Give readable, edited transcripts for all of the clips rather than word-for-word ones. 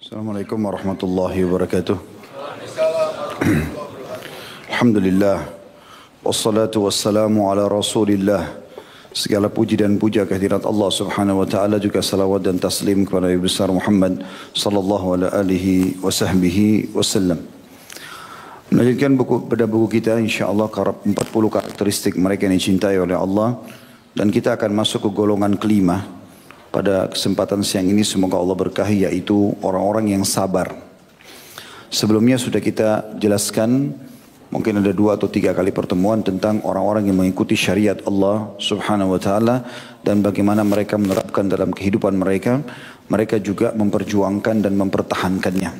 Assalamualaikum warahmatullahi wabarakatuh. Alhamdulillah. Wassalatu wassalamu ala rasulillah. Segala puji dan puja kehadirat Allah subhanahu wa ta'ala, juga salawat dan taslim kepada Nabi besar Muhammad sallallahu alaihi wasallam. Melanjutkan pada buku kita insyaAllah 40 karakteristik mereka yang dicintai oleh Allah. Dan kita akan masuk ke golongan kelima. Pada kesempatan siang ini semoga Allah berkahi, yaitu orang-orang yang sabar. Sebelumnya sudah kita jelaskan, mungkin ada 2 atau 3 kali pertemuan tentang orang-orang yang mengikuti syariat Allah subhanahu wa ta'ala. Dan bagaimana mereka menerapkan dalam kehidupan mereka. Mereka juga memperjuangkan dan mempertahankannya.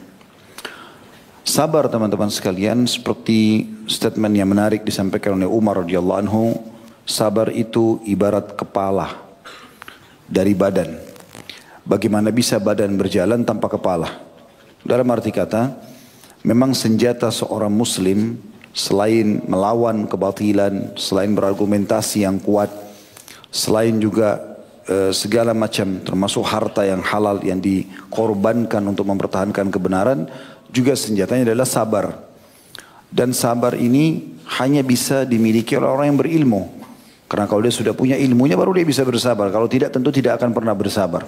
Sabar teman-teman sekalian, seperti statement yang menarik disampaikan oleh Umar radhiyallahu anhu. Sabar itu ibarat kepala dari badan. Bagaimana bisa badan berjalan tanpa kepala? Dalam arti kata, memang senjata seorang muslim selain melawan kebatilan, selain berargumentasi yang kuat, selain juga segala macam termasuk harta yang halal yang dikorbankan untuk mempertahankan kebenaran, juga senjatanya adalah sabar. Dan sabar ini hanya bisa dimiliki oleh orang yang berilmu. Karena kalau dia sudah punya ilmunya baru dia bisa bersabar. Kalau tidak tentu tidak akan pernah bersabar.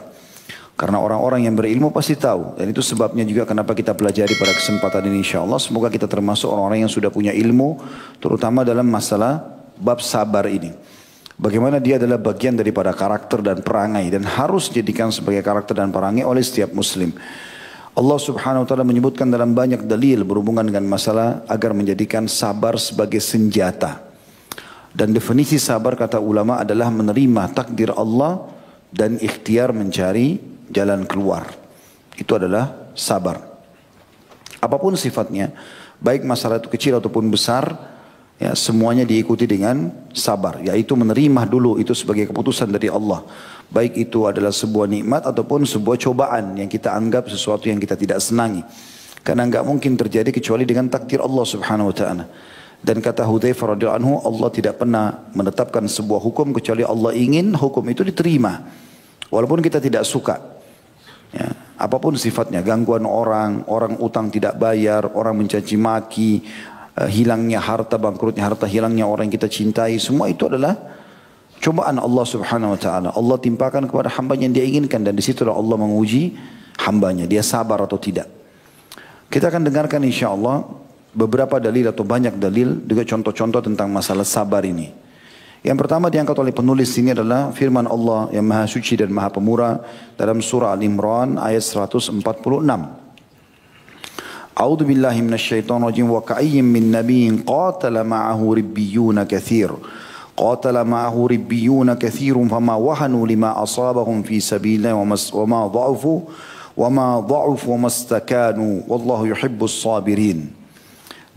Karena orang-orang yang berilmu pasti tahu. Dan itu sebabnya juga kenapa kita pelajari pada kesempatan ini insyaAllah. Semoga kita termasuk orang-orang yang sudah punya ilmu. Terutama dalam masalah bab sabar ini. Bagaimana dia adalah bagian daripada karakter dan perangai. Dan harus dijadikan sebagai karakter dan perangai oleh setiap muslim. Allah subhanahu wa ta'ala menyebutkan dalam banyak dalil berhubungan dengan masalah agar menjadikan sabar sebagai senjata. Dan definisi sabar kata ulama adalah menerima takdir Allah dan ikhtiar mencari jalan keluar. Itu adalah sabar. Apapun sifatnya, baik masalah itu kecil ataupun besar, ya, semuanya diikuti dengan sabar. Yaitu menerima dulu itu sebagai keputusan dari Allah. Baik itu adalah sebuah nikmat ataupun sebuah cobaan yang kita anggap sesuatu yang kita tidak senangi. Karena enggak mungkin terjadi kecuali dengan takdir Allah subhanahu wa ta'ala. Dan kata Hudzaifah radhiyallahu anhu, Allah tidak pernah menetapkan sebuah hukum kecuali Allah ingin hukum itu diterima. Walaupun kita tidak suka. Ya, apapun sifatnya, gangguan orang utang tidak bayar, orang mencaci maki, hilangnya harta, bangkrutnya harta, hilangnya orang yang kita cintai, semua itu adalah cobaan Allah subhanahu wa ta'ala. Allah timpakan kepada hambanya yang dia inginkan, dan disitulah Allah menguji hambanya, dia sabar atau tidak. Kita akan dengarkan insyaAllah beberapa dalil atau banyak dalil, juga contoh-contoh tentang masalah sabar ini. Yang pertama diangkat oleh penulis ini adalah firman Allah yang maha suci dan maha pemurah dalam surah Al-Imran ayat 146. A'udzu billahi minasyaitonir rajim, wa ka'ayyin min nabiyyin qatala ma'ahu ribbiyuna katsir. قاتل معه ربيون كثير فما وهنوا لما أصابهم في سبيله وما ضعفوا وما استكانوا والله يحب الصابرين.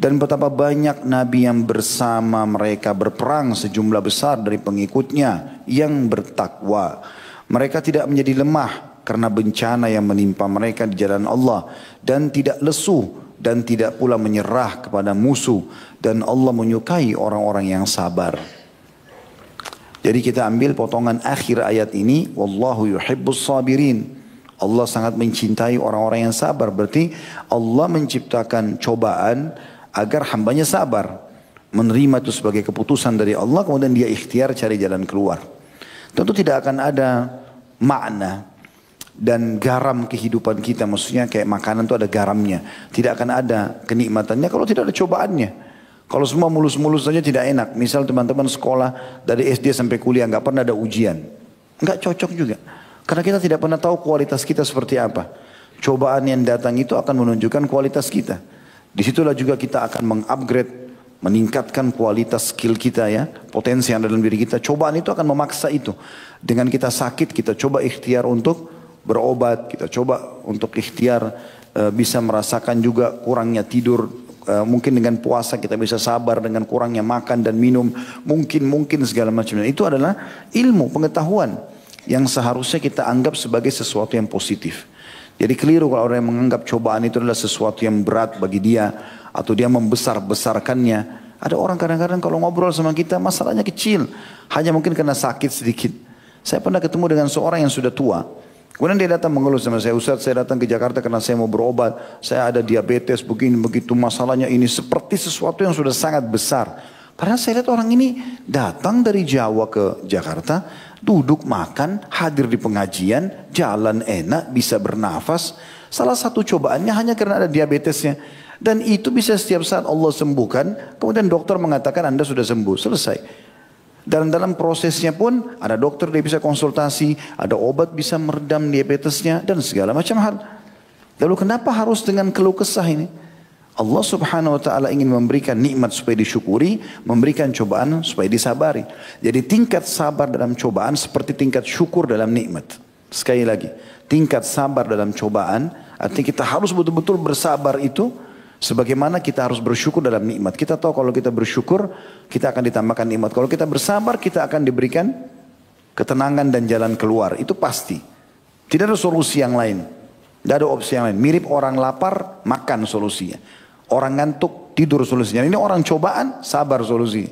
Dan betapa banyak nabi yang bersama mereka berperang sejumlah besar dari pengikutnya yang bertakwa. Mereka tidak menjadi lemah karena bencana yang menimpa mereka di jalan Allah. Dan tidak lesu dan tidak pula menyerah kepada musuh. Dan Allah menyukai orang-orang yang sabar. Jadi kita ambil potongan akhir ayat ini. Wallahu yuhibbus sabirin. Allah sangat mencintai orang-orang yang sabar. Berarti Allah menciptakan cobaan agar hambanya sabar. Menerima itu sebagai keputusan dari Allah. Kemudian dia ikhtiar cari jalan keluar. Tentu tidak akan ada makna dan garam kehidupan kita. Maksudnya kayak makanan itu ada garamnya. Tidak akan ada kenikmatannya kalau tidak ada cobaannya. Kalau semua mulus-mulus saja tidak enak. Misal teman-teman sekolah dari SD sampai kuliah nggak pernah ada ujian. Nggak cocok juga. Karena kita tidak pernah tahu kualitas kita seperti apa. Cobaan yang datang itu akan menunjukkan kualitas kita. Disitulah juga kita akan mengupgrade, meningkatkan kualitas skill kita ya, potensi yang ada dalam diri kita. Cobaan itu akan memaksa itu. Dengan kita sakit, kita coba ikhtiar untuk berobat, kita coba untuk ikhtiar bisa merasakan juga kurangnya tidur. Mungkin dengan puasa kita bisa sabar dengan kurangnya makan dan minum. Mungkin segala macam. Itu adalah ilmu, pengetahuan yang seharusnya kita anggap sebagai sesuatu yang positif. Jadi keliru kalau orang yang menganggap cobaan itu adalah sesuatu yang berat bagi dia. Atau dia membesar-besarkannya. Ada orang kadang-kadang kalau ngobrol sama kita masalahnya kecil. Hanya mungkin karena sakit sedikit. Saya pernah ketemu dengan seorang yang sudah tua. Kemudian dia datang mengeluh sama saya, Ustaz saya datang ke Jakarta karena saya mau berobat, saya ada diabetes begini begitu, masalahnya ini seperti sesuatu yang sudah sangat besar. Padahal saya lihat orang ini datang dari Jawa ke Jakarta, duduk makan, hadir di pengajian, jalan enak, bisa bernafas. Salah satu cobaannya hanya karena ada diabetesnya. Dan itu bisa setiap saat Allah sembuhkan, kemudian dokter mengatakan Anda sudah sembuh, selesai. Dan dalam prosesnya pun ada dokter dia bisa konsultasi, ada obat bisa meredam diabetesnya dan segala macam hal. Lalu kenapa harus dengan keluh kesah ini? Allah subhanahu wa ta'ala ingin memberikan nikmat supaya disyukuri, memberikan cobaan supaya disabari. Jadi tingkat sabar dalam cobaan seperti tingkat syukur dalam nikmat. Sekali lagi, tingkat sabar dalam cobaan, artinya kita harus betul-betul bersabar itu, sebagaimana kita harus bersyukur dalam nikmat. Kita tahu kalau kita bersyukur, kita akan ditambahkan nikmat. Kalau kita bersabar, kita akan diberikan ketenangan dan jalan keluar. Itu pasti. Tidak ada solusi yang lain. Tidak ada opsi yang lain. Mirip orang lapar, makan solusinya. Orang ngantuk, tidur solusinya. Ini orang cobaan, sabar solusi.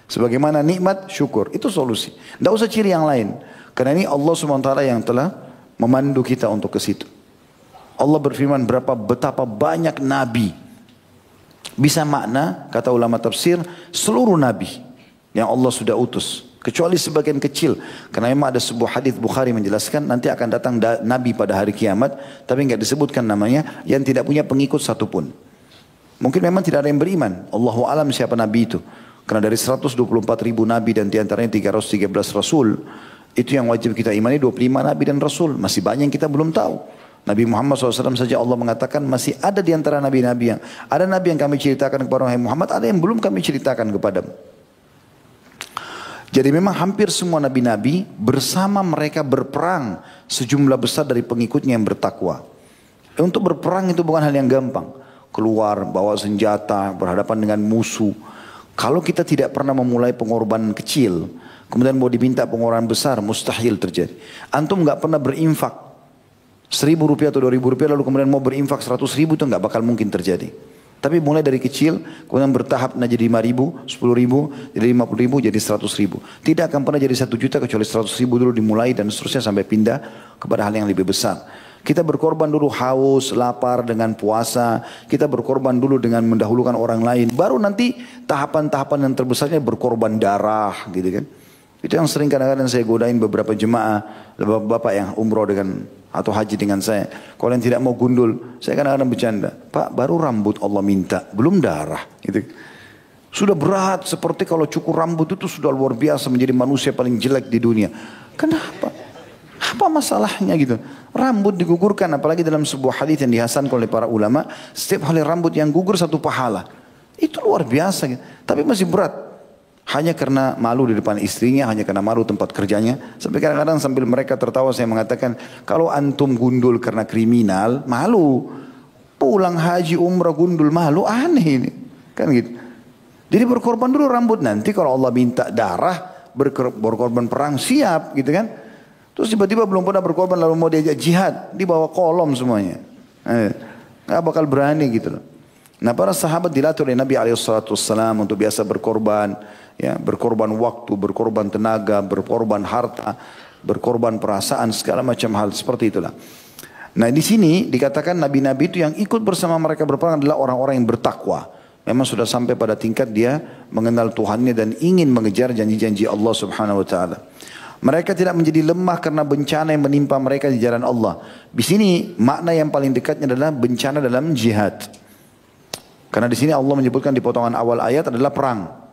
Sebagaimana nikmat, syukur. Itu solusi. Tidak usah ciri yang lain. Karena ini Allah SWT yang telah memandu kita untuk ke situ. Allah berfirman betapa banyak nabi. Bisa makna, kata ulama tafsir, seluruh nabi yang Allah sudah utus. Kecuali sebagian kecil. Karena memang ada sebuah hadis Bukhari menjelaskan, nanti akan datang nabi pada hari kiamat, tapi enggak disebutkan namanya, yang tidak punya pengikut satupun. Mungkin memang tidak ada yang beriman. Allahu alam siapa nabi itu. Karena dari 124 ribu nabi dan diantaranya 313 rasul, itu yang wajib kita imani 25 nabi dan rasul. Masih banyak yang kita belum tahu. Nabi Muhammad SAW saja Allah mengatakan masih ada di antara nabi-nabi yang ada nabi yang kami ceritakan kepada Muhammad, ada yang belum kami ceritakan kepadamu. Jadi memang hampir semua nabi-nabi bersama mereka berperang sejumlah besar dari pengikutnya yang bertakwa. Untuk berperang itu bukan hal yang gampang. Keluar, bawa senjata, berhadapan dengan musuh. Kalau kita tidak pernah memulai pengorbanan kecil, kemudian mau diminta pengorbanan besar, mustahil terjadi. Antum nggak pernah berinfak 1.000 rupiah atau 2.000 rupiah lalu kemudian mau berinfak 100.000 itu nggak bakal mungkin terjadi. Tapi mulai dari kecil, kemudian bertahap jadi 5.000, 10.000, jadi 50.000, jadi 100.000. Tidak akan pernah jadi 1 juta kecuali 100.000 dulu dimulai dan seterusnya sampai pindah kepada hal yang lebih besar. Kita berkorban dulu haus, lapar dengan puasa. Kita berkorban dulu dengan mendahulukan orang lain. Baru nanti tahapan-tahapan yang terbesarnya berkorban darah gitu kan. Itu yang sering kadang-kadang saya godain beberapa jemaah, bapak-bapak yang umroh dengan atau haji dengan saya. Kalau yang tidak mau gundul, saya kadang-kadang bercanda. Pak, baru rambut Allah minta, belum darah. Gitu. Sudah berat seperti kalau cukur rambut itu sudah luar biasa menjadi manusia paling jelek di dunia. Kenapa? Apa masalahnya gitu? Rambut digugurkan, apalagi dalam sebuah hadis yang dihasankan oleh para ulama, setiap helai rambut yang gugur 1 pahala. Itu luar biasa gitu. Tapi masih berat. Hanya karena malu di depan istrinya, hanya karena malu tempat kerjanya. Sampai kadang-kadang sambil mereka tertawa saya mengatakan, kalau antum gundul karena kriminal, malu. Pulang haji umrah gundul malu, aneh ini. Kan gitu. Jadi berkorban dulu rambut, nanti kalau Allah minta darah, berkorban perang, siap gitu kan. Terus tiba-tiba belum pernah berkorban lalu mau diajak jihad, dibawa kolom semuanya. Gak bakal berani gitu loh. Nah para sahabat dilatih oleh Nabi SAW untuk biasa berkorban. Ya, berkorban waktu, berkorban tenaga, berkorban harta, berkorban perasaan, segala macam hal seperti itulah. Nah di sini dikatakan nabi-nabi itu yang ikut bersama mereka berperang adalah orang-orang yang bertakwa. Memang sudah sampai pada tingkat dia mengenal Tuhannya dan ingin mengejar janji-janji Allah Subhanahu Wa Taala. Mereka tidak menjadi lemah karena bencana yang menimpa mereka di jalan Allah. Di sini makna yang paling dekatnya adalah bencana dalam jihad. Karena di sini Allah menyebutkan di potongan awal ayat adalah perang.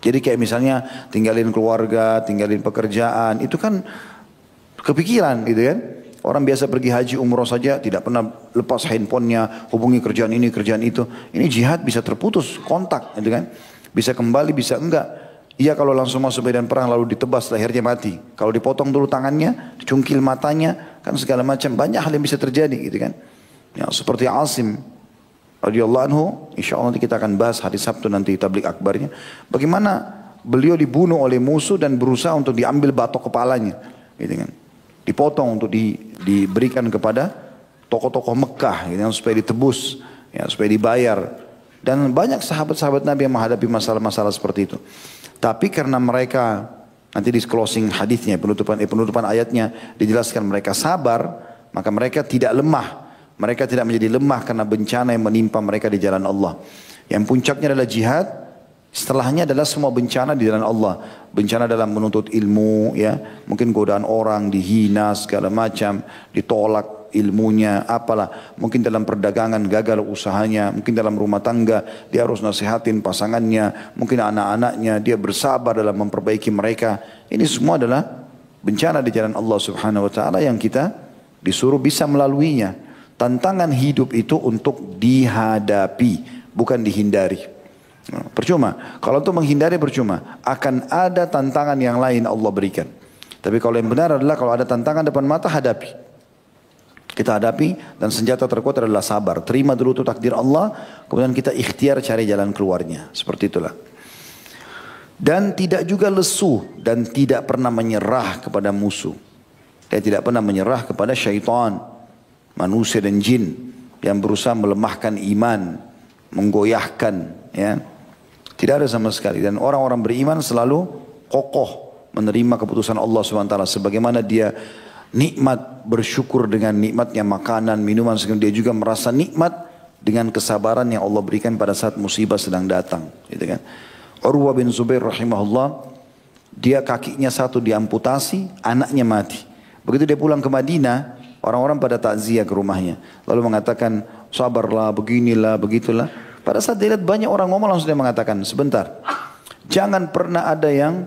Jadi kayak misalnya tinggalin keluarga, tinggalin pekerjaan, itu kan kepikiran gitu kan. Orang biasa pergi haji umroh saja tidak pernah lepas handphonenya, hubungi kerjaan ini, kerjaan itu. Ini jihad bisa terputus kontak gitu kan. Bisa kembali, bisa enggak. Iya kalau langsung masuk medan perang lalu ditebas lehernya mati. Kalau dipotong dulu tangannya, dicungkil matanya, kan segala macam banyak hal yang bisa terjadi gitu kan. Ya, seperti Asim radhiyallahu anhu, insyaallah nanti kita akan bahas hari Sabtu nanti tablik akbarnya. Bagaimana beliau dibunuh oleh musuh dan berusaha untuk diambil batok kepalanya, gitu kan. Dipotong untuk diberikan kepada tokoh-tokoh Mekah, gitu kan, supaya ditebus, ya, supaya dibayar. Dan banyak sahabat-sahabat Nabi yang menghadapi masalah-masalah seperti itu. Tapi karena mereka Nanti di closing hadisnya, penutupan ayatnya dijelaskan mereka sabar, maka mereka tidak lemah. Mereka tidak menjadi lemah karena bencana yang menimpa mereka di jalan Allah. Yang puncaknya adalah jihad, setelahnya adalah semua bencana di jalan Allah. Bencana dalam menuntut ilmu, ya, mungkin godaan orang, dihina segala macam, ditolak ilmunya, apalah. Mungkin dalam perdagangan gagal usahanya, mungkin dalam rumah tangga dia harus nasihatin pasangannya, mungkin anak-anaknya dia bersabar dalam memperbaiki mereka. Ini semua adalah bencana di jalan Allah Subhanahu wa taala yang kita disuruh bisa melaluinya. Tantangan hidup itu untuk dihadapi, bukan dihindari. Percuma. Kalau untuk menghindari percuma. Akan ada tantangan yang lain Allah berikan. Tapi kalau yang benar adalah kalau ada tantangan depan mata, hadapi. Kita hadapi dan senjata terkuat adalah sabar. Terima dulu itu takdir Allah. Kemudian kita ikhtiar cari jalan keluarnya. Seperti itulah. Dan tidak juga lesu dan tidak pernah menyerah kepada musuh. Dia tidak pernah menyerah kepada syaitan. Manusia dan jin yang berusaha melemahkan iman, menggoyahkan, ya. Tidak ada sama sekali. Dan orang-orang beriman selalu kokoh menerima keputusan Allah SWT. Sebagaimana dia nikmat bersyukur dengan nikmatnya makanan, minuman. Dia juga merasa nikmat dengan kesabaran yang Allah berikan pada saat musibah sedang datang. Gitu kan. Urwah bin Zubair rahimahullah, dia kakinya satu diamputasi, anaknya mati. Begitu dia pulang ke Madinah, orang-orang pada takziah ke rumahnya. Lalu mengatakan, sabarlah, beginilah, begitulah. Pada saat dia lihat banyak orang ngomong, langsung dia mengatakan, sebentar. Jangan pernah ada yang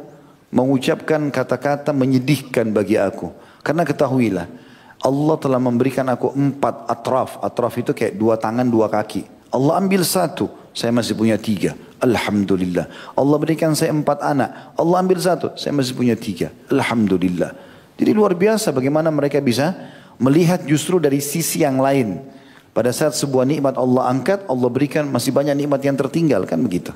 mengucapkan kata-kata menyedihkan bagi aku. Karena ketahuilah, Allah telah memberikan aku 4 atraf. Atraf itu kayak 2 tangan, 2 kaki. Allah ambil 1, saya masih punya 3. Alhamdulillah. Allah berikan saya 4 anak. Allah ambil 1, saya masih punya 3. Alhamdulillah. Jadi luar biasa bagaimana mereka bisa melihat justru dari sisi yang lain. Pada saat sebuah nikmat Allah angkat, Allah berikan masih banyak nikmat yang tertinggal, kan begitu.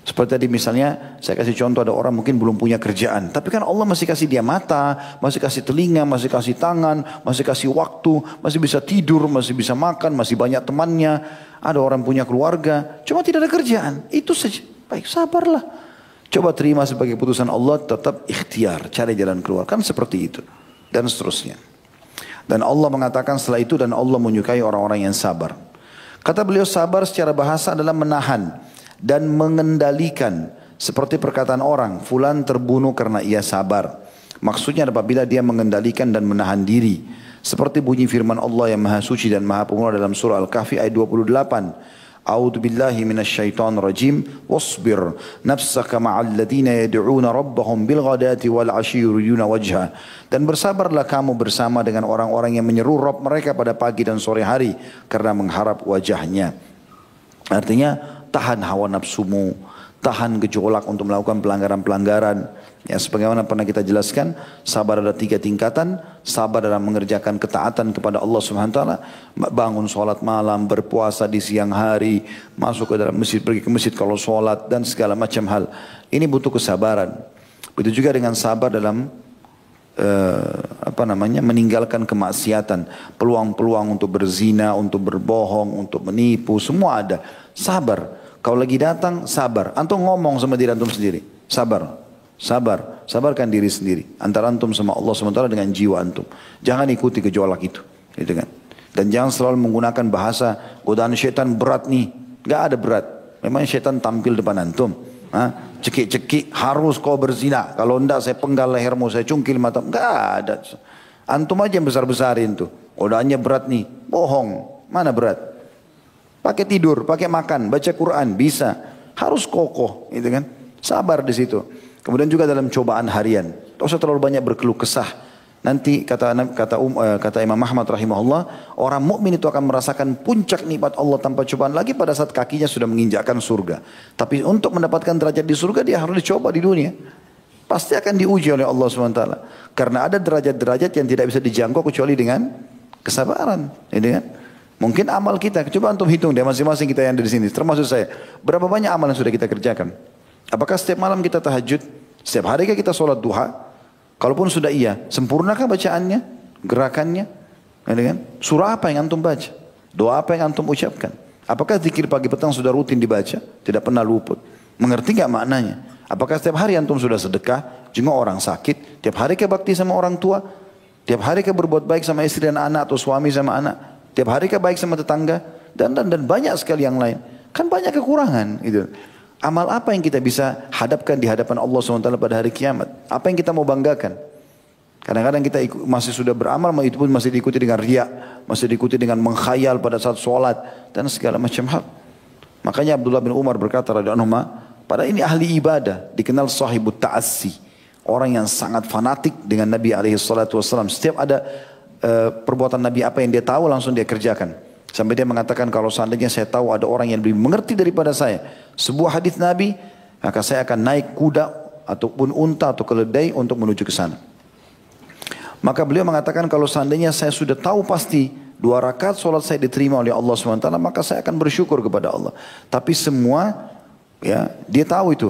Seperti tadi misalnya, saya kasih contoh ada orang mungkin belum punya kerjaan. Tapi kan Allah masih kasih dia mata, masih kasih telinga, masih kasih tangan, masih kasih waktu, masih bisa tidur, masih bisa makan, masih banyak temannya. Ada orang punya keluarga, cuma tidak ada kerjaan. Itu saja. Baik, sabarlah. Coba terima sebagai putusan Allah, tetap ikhtiar, cari jalan keluar. Kan seperti itu. Dan seterusnya. Dan Allah mengatakan setelah itu, dan Allah menyukai orang-orang yang sabar. Kata beliau, sabar secara bahasa adalah menahan dan mengendalikan. Seperti perkataan orang, fulan terbunuh karena ia sabar. Maksudnya apabila dia mengendalikan dan menahan diri. Seperti bunyi firman Allah yang maha suci dan maha pemurah dalam surah Al-Kahfi ayat 28. A'udzu billahi minasyaitonir rajim wasbir nafsaka ma'al ladzina yad'una rabbahum bil ghadati wal 'ashyi yuriduna wajha. Dan bersabarlah kamu bersama dengan orang-orang yang menyeru Rabb mereka pada pagi dan sore hari karena mengharap wajahnya. Artinya tahan hawa nafsumu, tahan gejolak untuk melakukan pelanggaran-pelanggaran. Ya, sebagaimana pernah kita jelaskan, sabar ada 3 tingkatan. Sabar dalam mengerjakan ketaatan kepada Allah Subhanahu wa taala, bangun sholat malam, berpuasa di siang hari, masuk ke dalam masjid, pergi ke masjid kalau sholat dan segala macam hal. Ini butuh kesabaran. Begitu juga dengan sabar dalam meninggalkan kemaksiatan, peluang-peluang untuk berzina, untuk berbohong, untuk menipu, semua ada. Sabar. Kalau lagi datang, sabar. Antum ngomong sama diri antum sendiri, sabar. Sabar, sabarkan diri sendiri antara antum sama Allah SWT dengan jiwa antum. Jangan ikuti gejolak itu, gitu kan. Dan jangan selalu menggunakan bahasa godaan syaitan berat nih. Gak ada berat. Memang syaitan tampil depan antum. Cekik-cekik harus kau berzina. Kalau enggak saya penggal lehermu, saya cungkil mata. Gak ada. Antum aja yang besar-besarin tuh. Godaannya berat nih. Bohong. Mana berat? Pakai tidur, pakai makan, baca Quran bisa. Harus kokoh, gitu kan. Sabar di situ. Kemudian juga dalam cobaan harian. Tak usah terlalu banyak berkeluh kesah. Nanti kata Imam Ahmad rahimahullah, orang mukmin itu akan merasakan puncak nikmat Allah tanpa cobaan lagi pada saat kakinya sudah menginjakkan surga. Tapi untuk mendapatkan derajat di surga dia harus dicoba di dunia. Pasti akan diuji oleh Allah SWT. Karena ada derajat-derajat yang tidak bisa dijangkau kecuali dengan kesabaran. Gitu kan? Mungkin amal kita, coba antum hitung deh masing-masing kita yang ada di sini, termasuk saya. Berapa banyak amal yang sudah kita kerjakan? Apakah setiap malam kita tahajud? Setiap hari kita sholat duha? Kalaupun sudah iya, sempurnakah bacaannya? Gerakannya? Kan? Surah apa yang antum baca? Doa apa yang antum ucapkan? Apakah zikir pagi petang sudah rutin dibaca? Tidak pernah luput. Mengerti gak maknanya? Apakah setiap hari antum sudah sedekah, jenguk orang sakit, tiap hari ke bakti sama orang tua, tiap hari ke berbuat baik sama istri dan anak atau suami sama anak, tiap hari ke baik sama tetangga, dan banyak sekali yang lain. Kan banyak kekurangan gitu. Amal apa yang kita bisa hadapkan di hadapan Allah SWT pada hari kiamat? Apa yang kita mau banggakan? Kadang-kadang kita masih sudah beramal, itu pun masih diikuti dengan riya, masih diikuti dengan mengkhayal pada saat sholat, dan segala macam hal. Makanya Abdullah bin Umar berkata, radhiyallahu anhu, pada ini ahli ibadah, dikenal sahibut ta'assi, orang yang sangat fanatik dengan Nabi SAW. Setiap ada perbuatan Nabi apa yang dia tahu langsung dia kerjakan. Sampai dia mengatakan, kalau seandainya saya tahu ada orang yang lebih mengerti daripada saya sebuah hadis Nabi, maka saya akan naik kuda ataupun unta atau keledai untuk menuju ke sana. Maka beliau mengatakan, kalau seandainya saya sudah tahu pasti 2 rakaat solat saya diterima oleh Allah SWT, maka saya akan bersyukur kepada Allah. Tapi semua, ya, dia tahu itu.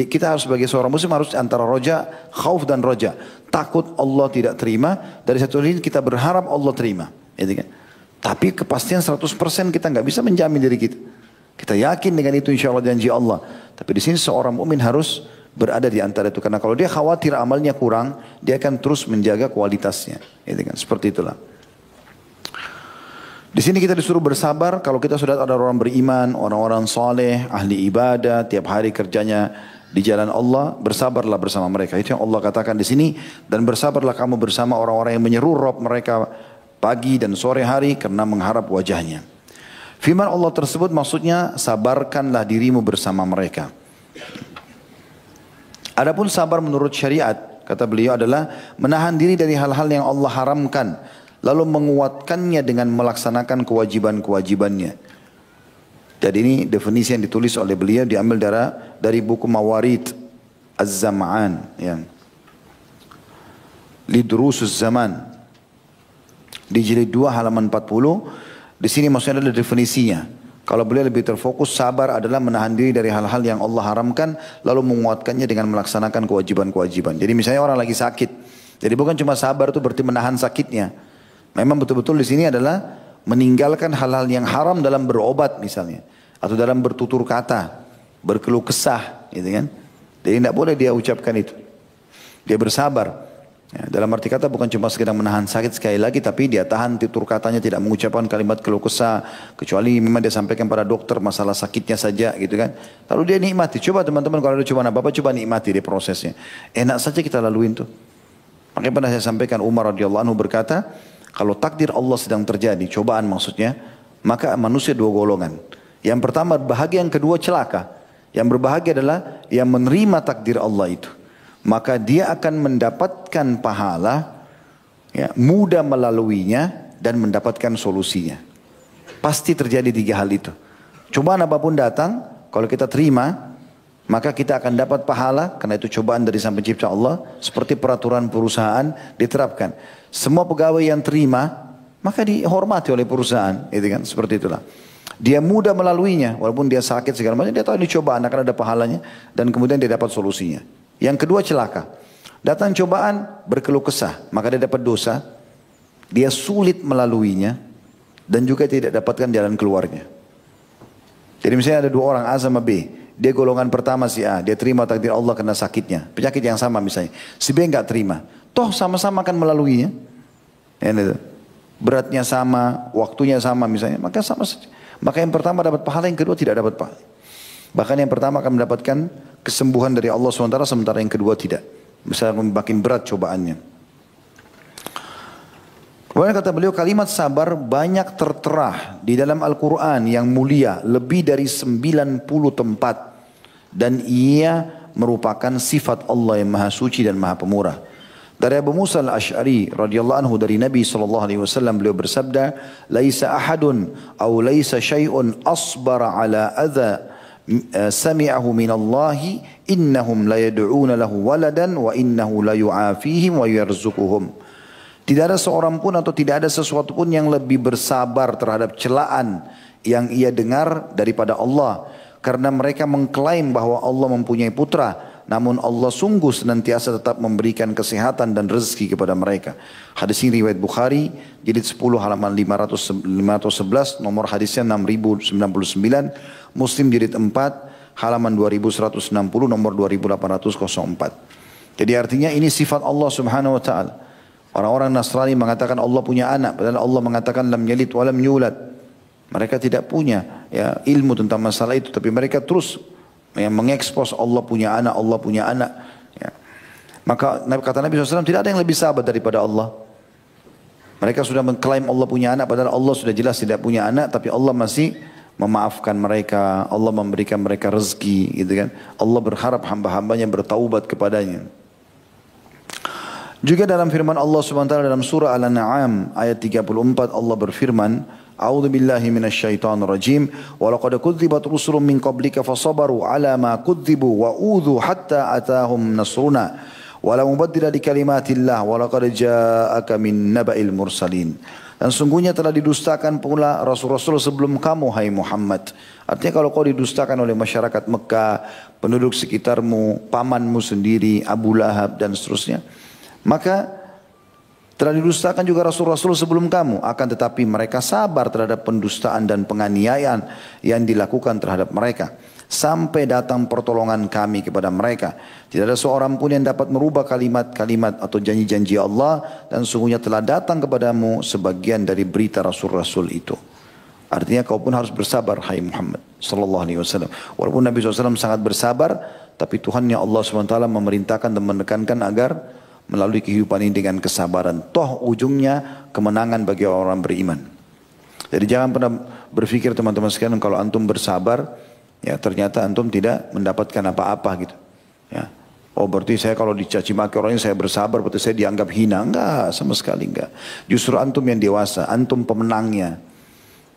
Kita harus sebagai seorang muslim harus antara roja, khauf dan roja. Takut Allah tidak terima, dari satu sisi kita berharap Allah terima. Gitu kan? Tapi kepastian 100% kita nggak bisa menjamin diri kita. Kita yakin dengan itu insya Allah janji Allah. Tapi di sini seorang mukmin harus berada di antara itu. Karena kalau dia khawatir amalnya kurang, dia akan terus menjaga kualitasnya. Gitu kan? Seperti itulah. Di sini kita disuruh bersabar kalau kita sudah ada orang beriman, orang-orang saleh, ahli ibadah, tiap hari kerjanya di jalan Allah, bersabarlah bersama mereka. Itu yang Allah katakan di sini, dan bersabarlah kamu bersama orang-orang yang menyeru Rabb mereka pagi dan sore hari karena mengharap wajahnya. Firman Allah tersebut maksudnya sabarkanlah dirimu bersama mereka. Adapun sabar menurut syariat, kata beliau, adalah menahan diri dari hal-hal yang Allah haramkan, lalu menguatkannya dengan melaksanakan kewajiban-kewajibannya. Jadi ini definisi yang ditulis oleh beliau, diambil dari buku Mawarid Az-Zam'an, yang Lidrusus Zaman, di jilid 2 halaman 40. Di sini maksudnya adalah definisinya. Kalau beliau lebih terfokus, sabar adalah menahan diri dari hal-hal yang Allah haramkan, lalu menguatkannya dengan melaksanakan kewajiban-kewajiban. Jadi misalnya orang lagi sakit, jadi bukan cuma sabar itu berarti menahan sakitnya. Memang betul-betul di sini adalah meninggalkan hal-hal yang haram dalam berobat misalnya, atau dalam bertutur kata, berkeluh kesah, gitu kan? Jadi tidak boleh dia ucapkan itu. Dia bersabar. Ya, dalam arti kata bukan cuma sekedar menahan sakit sekali lagi, tapi dia tahan tutur katanya, tidak mengucapkan kalimat keluh kesah, kecuali memang dia sampaikan pada dokter masalah sakitnya saja, gitu kan. Lalu dia nikmati. Coba teman-teman kalau ada cobaan apa-apa, coba nikmati di prosesnya. Enak saja kita laluin tuh. Makanya pernah saya sampaikan, Umar radhiyallahu anhu berkata, kalau takdir Allah sedang terjadi, cobaan maksudnya, maka manusia 2 golongan. Yang pertama berbahagia, yang kedua celaka. Yang berbahagia adalah yang menerima takdir Allah itu. Maka dia akan mendapatkan pahala, ya, mudah melaluinya dan mendapatkan solusinya. Pasti terjadi 3 hal itu. Cobaan apapun datang, kalau kita terima, maka kita akan dapat pahala, karena itu cobaan dari Sang Pencipta Allah. Seperti peraturan perusahaan diterapkan. Semua pegawai yang terima, maka dihormati oleh perusahaan. Itu kan, seperti itulah. Dia mudah melaluinya, walaupun dia sakit segala macam, dia tahu ini cobaan akan ada pahalanya, dan kemudian dia dapat solusinya. Yang kedua celaka. Datang cobaan, berkeluh kesah, maka dia dapat dosa. Dia sulit melaluinya, dan juga tidak dapatkan jalan keluarnya. Jadi misalnya ada 2 orang, A sama B. Dia golongan pertama si A, dia terima takdir Allah karena sakitnya. Penyakit yang sama misalnya. Si B enggak terima. Toh sama-sama akan melaluinya. Ya, beratnya sama, waktunya sama misalnya. Maka sama saja. Maka yang pertama dapat pahala, yang kedua tidak dapat pahala. Bahkan yang pertama akan mendapatkan kesembuhan dari Allah SWT, sementara yang kedua tidak. Misalnya makin berat cobaannya. Kemudian kata beliau, kalimat sabar banyak tertera di dalam Al-Quran yang mulia, lebih dari 90 tempat. Dan ia merupakan sifat Allah yang maha suci dan maha pemurah. Dari Abu Musa al-Ash'ari radhiyallahu anhu, dari Nabi SAW, beliau bersabda, laisa ahadun aw laisa syai'un asbara ala adha sami'ahu minallahi innahum la yad'una lahu waladan wa innahu la yu'afihim wa yarzuquhum. Tidak ada seorang pun atau tidak ada sesuatu pun yang lebih bersabar terhadap celaan yang ia dengar daripada Allah, karena mereka mengklaim bahwa Allah mempunyai putra, namun Allah sungguh senantiasa tetap memberikan kesehatan dan rezeki kepada mereka. Hadis ini riwayat Bukhari, jilid 10 halaman 511, nomor hadisnya 6099, Muslim jilid 4 halaman 2160 nomor 2804. Jadi artinya ini sifat Allah Subhanahu wa taala. Orang-orang Nasrani mengatakan Allah punya anak, padahal Allah mengatakan lam yalid wa lam yulad. Mereka tidak punya ya ilmu tentang masalah itu, tapi mereka terus yang mengekspos Allah punya anak, Allah punya anak. Ya. Maka kata Nabi SAW, tidak ada yang lebih sabar daripada Allah. Mereka sudah mengklaim Allah punya anak, padahal Allah sudah jelas tidak punya anak, tapi Allah masih memaafkan mereka, Allah memberikan mereka rezeki, gitu kan. Allah berharap hamba-hambanya bertaubat kepadanya. Juga dalam firman Allah SWT dalam surah Al-An'am ayat 34 Allah berfirman, A'udzu billahi minasyaitonir rajim wa laqad kudzibat rusulun min qablika fasabaru ala ma kudzibu wa udzu hatta atahum nasruna wa la mubaddila li kalimatillah wa laqad ja'aka min naba'il mursalin. Dan sungguhnya telah didustakan pula rasul-rasul sebelum kamu hai Muhammad. Artinya kalau kau didustakan oleh masyarakat Mekah, penduduk sekitarmu, pamanmu sendiri, Abu Lahab dan seterusnya, maka telah didustakan juga rasul-rasul sebelum kamu, akan tetapi mereka sabar terhadap pendustaan dan penganiayaan yang dilakukan terhadap mereka sampai datang pertolongan kami kepada mereka. Tidak ada seorang pun yang dapat merubah kalimat-kalimat atau janji-janji Allah, dan sungguhnya telah datang kepadamu sebagian dari berita rasul-rasul itu. Artinya kau pun harus bersabar hai Muhammad sallallahu alaihi wasallam. Walaupun Nabi SAW sangat bersabar, tapi Tuhannya Allah SWT memerintahkan dan menekankan agar melalui kehidupan ini dengan kesabaran. Toh ujungnya kemenangan bagi orang beriman. Jadi jangan pernah berpikir teman-teman sekalian kalau antum bersabar, ya ternyata antum tidak mendapatkan apa-apa gitu. Ya. Oh berarti saya kalau dicaci maki orangnya saya bersabar, berarti saya dianggap hina. Enggak, sama sekali enggak. Justru antum yang dewasa, antum pemenangnya.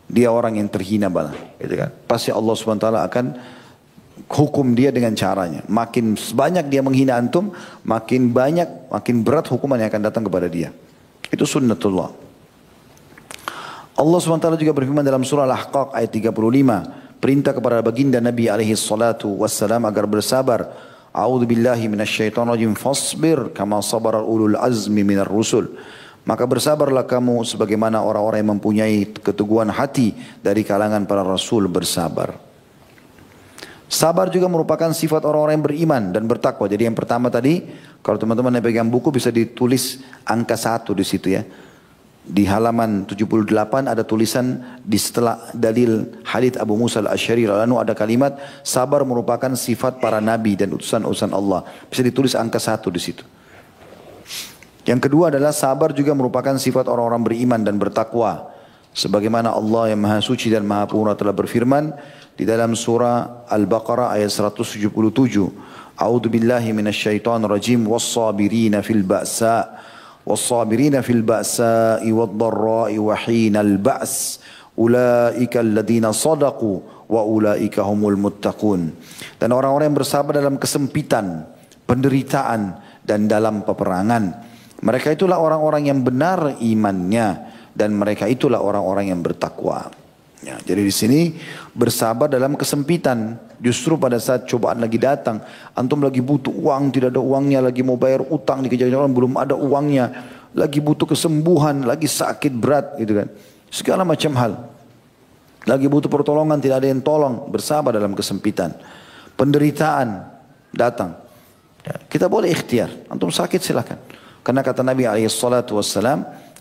Dia orang yang terhina malah. Gitu kan. Pasti Allah SWT akan hukum dia dengan caranya. Makin banyak dia menghina antum, makin berat hukuman yang akan datang kepada dia. Itu sunnatullah. Allah SWT juga berfirman dalam surah Al-Ahqaq ayat 35. Perintah kepada baginda Nabi SAW agar bersabar. A'udzu billahi minasyaitonir rajim. Fasbir kama sabara ulul azmi minar rusul. Maka bersabarlah kamu sebagaimana orang-orang yang mempunyai keteguhan hati dari kalangan para rasul bersabar. Sabar juga merupakan sifat orang-orang yang beriman dan bertakwa. Jadi yang pertama tadi, kalau teman-teman yang pegang buku bisa ditulis angka 1 di situ ya. Di halaman 78 ada tulisan di setelah dalil hadits Abu Musa al-Asy'ari lalu ada kalimat sabar merupakan sifat para nabi dan utusan-utusan Allah. Bisa ditulis angka 1 di situ. Yang kedua adalah sabar juga merupakan sifat orang-orang beriman dan bertakwa. Sebagaimana Allah yang Maha Suci dan Maha Purna telah berfirman di dalam surah Al-Baqarah ayat 177. A'udzu billahi minasyaitonir rajim was-sabirina fil ba'sa'i wad-dharra'i wa hinal ba's ulaika alladziina shadaqu wa ulaika humul muttaqun. Dan orang-orang yang bersabar dalam kesempitan, penderitaan dan dalam peperangan. Mereka itulah orang-orang yang benar imannya dan mereka itulah orang-orang yang bertakwa. Ya, jadi di sini bersabar dalam kesempitan. Justru pada saat cobaan lagi datang, antum lagi butuh uang, tidak ada uangnya, lagi mau bayar utang dikejar orang belum ada uangnya, lagi butuh kesembuhan, lagi sakit berat gitu kan. Segala macam hal. Lagi butuh pertolongan, tidak ada yang tolong, bersabar dalam kesempitan. Penderitaan datang. Ya, kita boleh ikhtiar, antum sakit silakan. Karena kata Nabi SAW,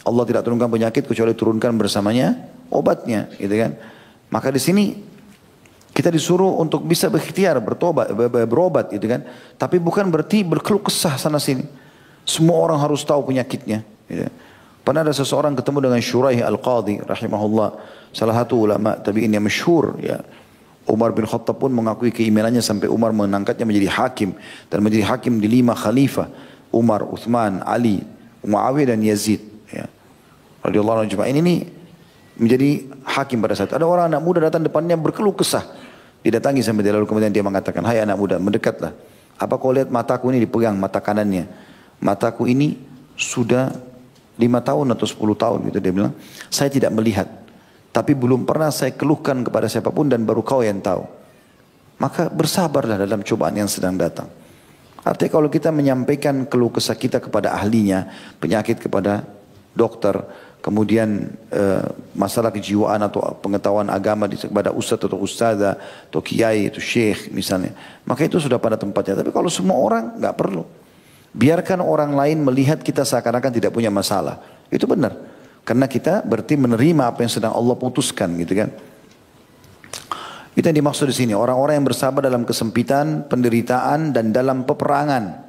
Allah tidak turunkan penyakit kecuali turunkan bersamanya obatnya, gitu kan. Maka di sini kita disuruh untuk bisa berikhtiar, berobat, gitu kan. Tapi bukan berarti berkeluh kesah sana sini. Semua orang harus tahu penyakitnya. Gitu. Pernah ada seseorang ketemu dengan Shuraih Al-Qadhi, rahimahullah, salah satu ulama tabi'in yang masyhur. Ya. Umar bin Khattab pun mengakui keimanannya sampai Umar mengangkatnya menjadi hakim dan menjadi hakim di 5 khalifah: Umar, Uthman, Ali, Muawiyah dan Yazid. Ya. Radhiyallahu anhu ajma'in ini menjadi hakim pada saat ada orang anak muda datang depannya berkeluh kesah, didatangi sampai dia lalu kemudian dia mengatakan, hai anak muda, mendekatlah, apa kau lihat mataku ini? Dipegang mata kanannya, mataku ini sudah 5 tahun atau 10 tahun gitu dia bilang, saya tidak melihat, tapi belum pernah saya keluhkan kepada siapapun dan baru kau yang tahu. Maka bersabarlah dalam cobaan yang sedang datang. Artinya kalau kita menyampaikan keluh kesah kita kepada ahlinya, penyakit kepada dokter, kemudian masalah kejiwaan atau pengetahuan agama kepada ustadz atau ustadzah atau kiai atau syekh misalnya, maka itu sudah pada tempatnya. Tapi kalau semua orang nggak perlu. Biarkan orang lain melihat kita seakan-akan tidak punya masalah. Itu benar. Karena kita berarti menerima apa yang sedang Allah putuskan gitu kan. Itu yang dimaksud di sini. Orang-orang yang bersabar dalam kesempitan, penderitaan dan dalam peperangan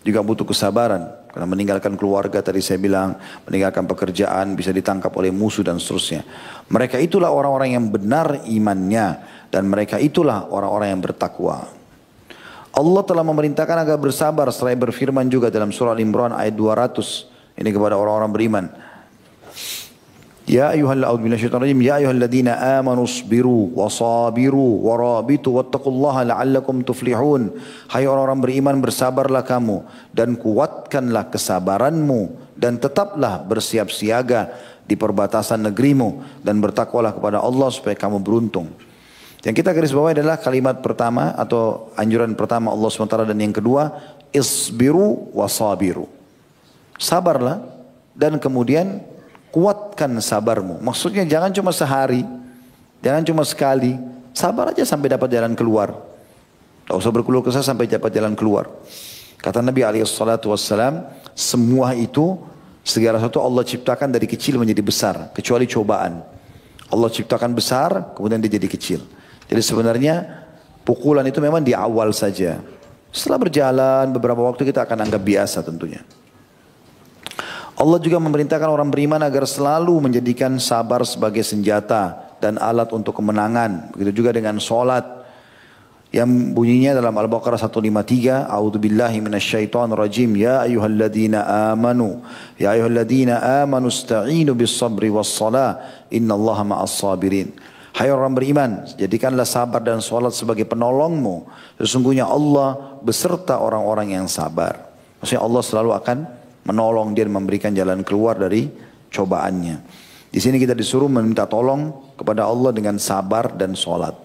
juga butuh kesabaran. Karena meninggalkan keluarga tadi saya bilang, meninggalkan pekerjaan, bisa ditangkap oleh musuh dan seterusnya. Mereka itulah orang-orang yang benar imannya. Dan mereka itulah orang-orang yang bertakwa. Allah telah memerintahkan agar bersabar setelah berfirman juga dalam surah Al-Imran ayat 200. Ini kepada orang-orang beriman. Ya ayyuhalladzina amanu sabiru wasabiru warabitu wattaqullaha la'allakum tuflihun. Hai orang-orang beriman, bersabarlah kamu dan kuatkanlah kesabaranmu dan tetaplah bersiap siaga di perbatasan negerimu dan bertakwalah kepada Allah supaya kamu beruntung. Yang kita garis bawahi adalah kalimat pertama atau anjuran pertama Allah SWT, dan yang kedua isbiru wasabiru. Sabarlah dan kemudian kuatkan sabarmu. Maksudnya jangan cuma sehari, jangan cuma sekali. Sabar aja sampai dapat jalan keluar. Tak usah berkeluh kesah sampai dapat jalan keluar. Kata Nabi SAW, semua itu segala sesuatu Allah ciptakan dari kecil menjadi besar, kecuali cobaan. Allah ciptakan besar, kemudian dia jadi kecil. Jadi sebenarnya pukulan itu memang di awal saja. Setelah berjalan beberapa waktu kita akan anggap biasa tentunya. Allah juga memerintahkan orang beriman agar selalu menjadikan sabar sebagai senjata dan alat untuk kemenangan. Begitu juga dengan sholat yang bunyinya dalam Al-Baqarah 153, A'udzubillahi minasyaitonirrajim, ya ayyuhalladzina amanu ista'inu bis-sabri was-shalah innallaha ma'as sabirin. Hai orang beriman, jadikanlah sabar dan sholat sebagai penolongmu. Sesungguhnya Allah beserta orang-orang yang sabar. Maksudnya Allah selalu akan menolong dia dan memberikan jalan keluar dari cobaannya. Di sini kita disuruh meminta tolong kepada Allah dengan sabar dan sholat.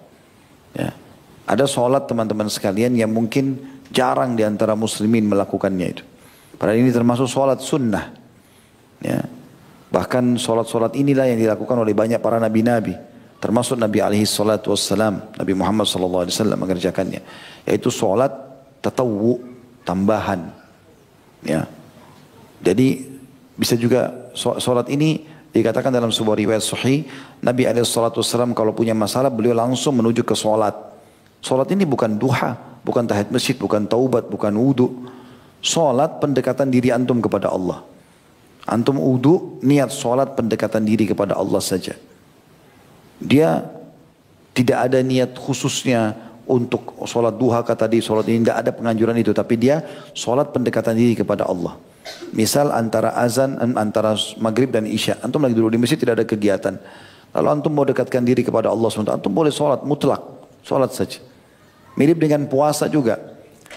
Ya. Ada sholat teman-teman sekalian yang mungkin jarang di antara muslimin melakukannya itu. Padahal ini termasuk sholat sunnah. Ya. Bahkan sholat-sholat inilah yang dilakukan oleh banyak para nabi-nabi. Termasuk Nabi SAW, Nabi Muhammad SAW mengerjakannya. Yaitu sholat tatawwu, tambahan. Ya. Jadi bisa juga sholat ini dikatakan dalam sebuah riwayat sahih, Nabi SAW kalau punya masalah beliau langsung menuju ke sholat. Sholat ini bukan duha, bukan tahiyat masjid, bukan taubat, bukan wudu. Sholat pendekatan diri antum kepada Allah. Antum wudu, niat sholat pendekatan diri kepada Allah saja. Dia tidak ada niat khususnya untuk sholat duha kata tadi, sholat ini tidak ada penganjuran itu. Tapi dia sholat pendekatan diri kepada Allah. Misal antara azan, antara maghrib dan isya, antum lagi duduk di masjid tidak ada kegiatan. Lalu antum mau dekatkan diri kepada Allah SWT, antum boleh sholat mutlak, sholat saja. Mirip dengan puasa juga.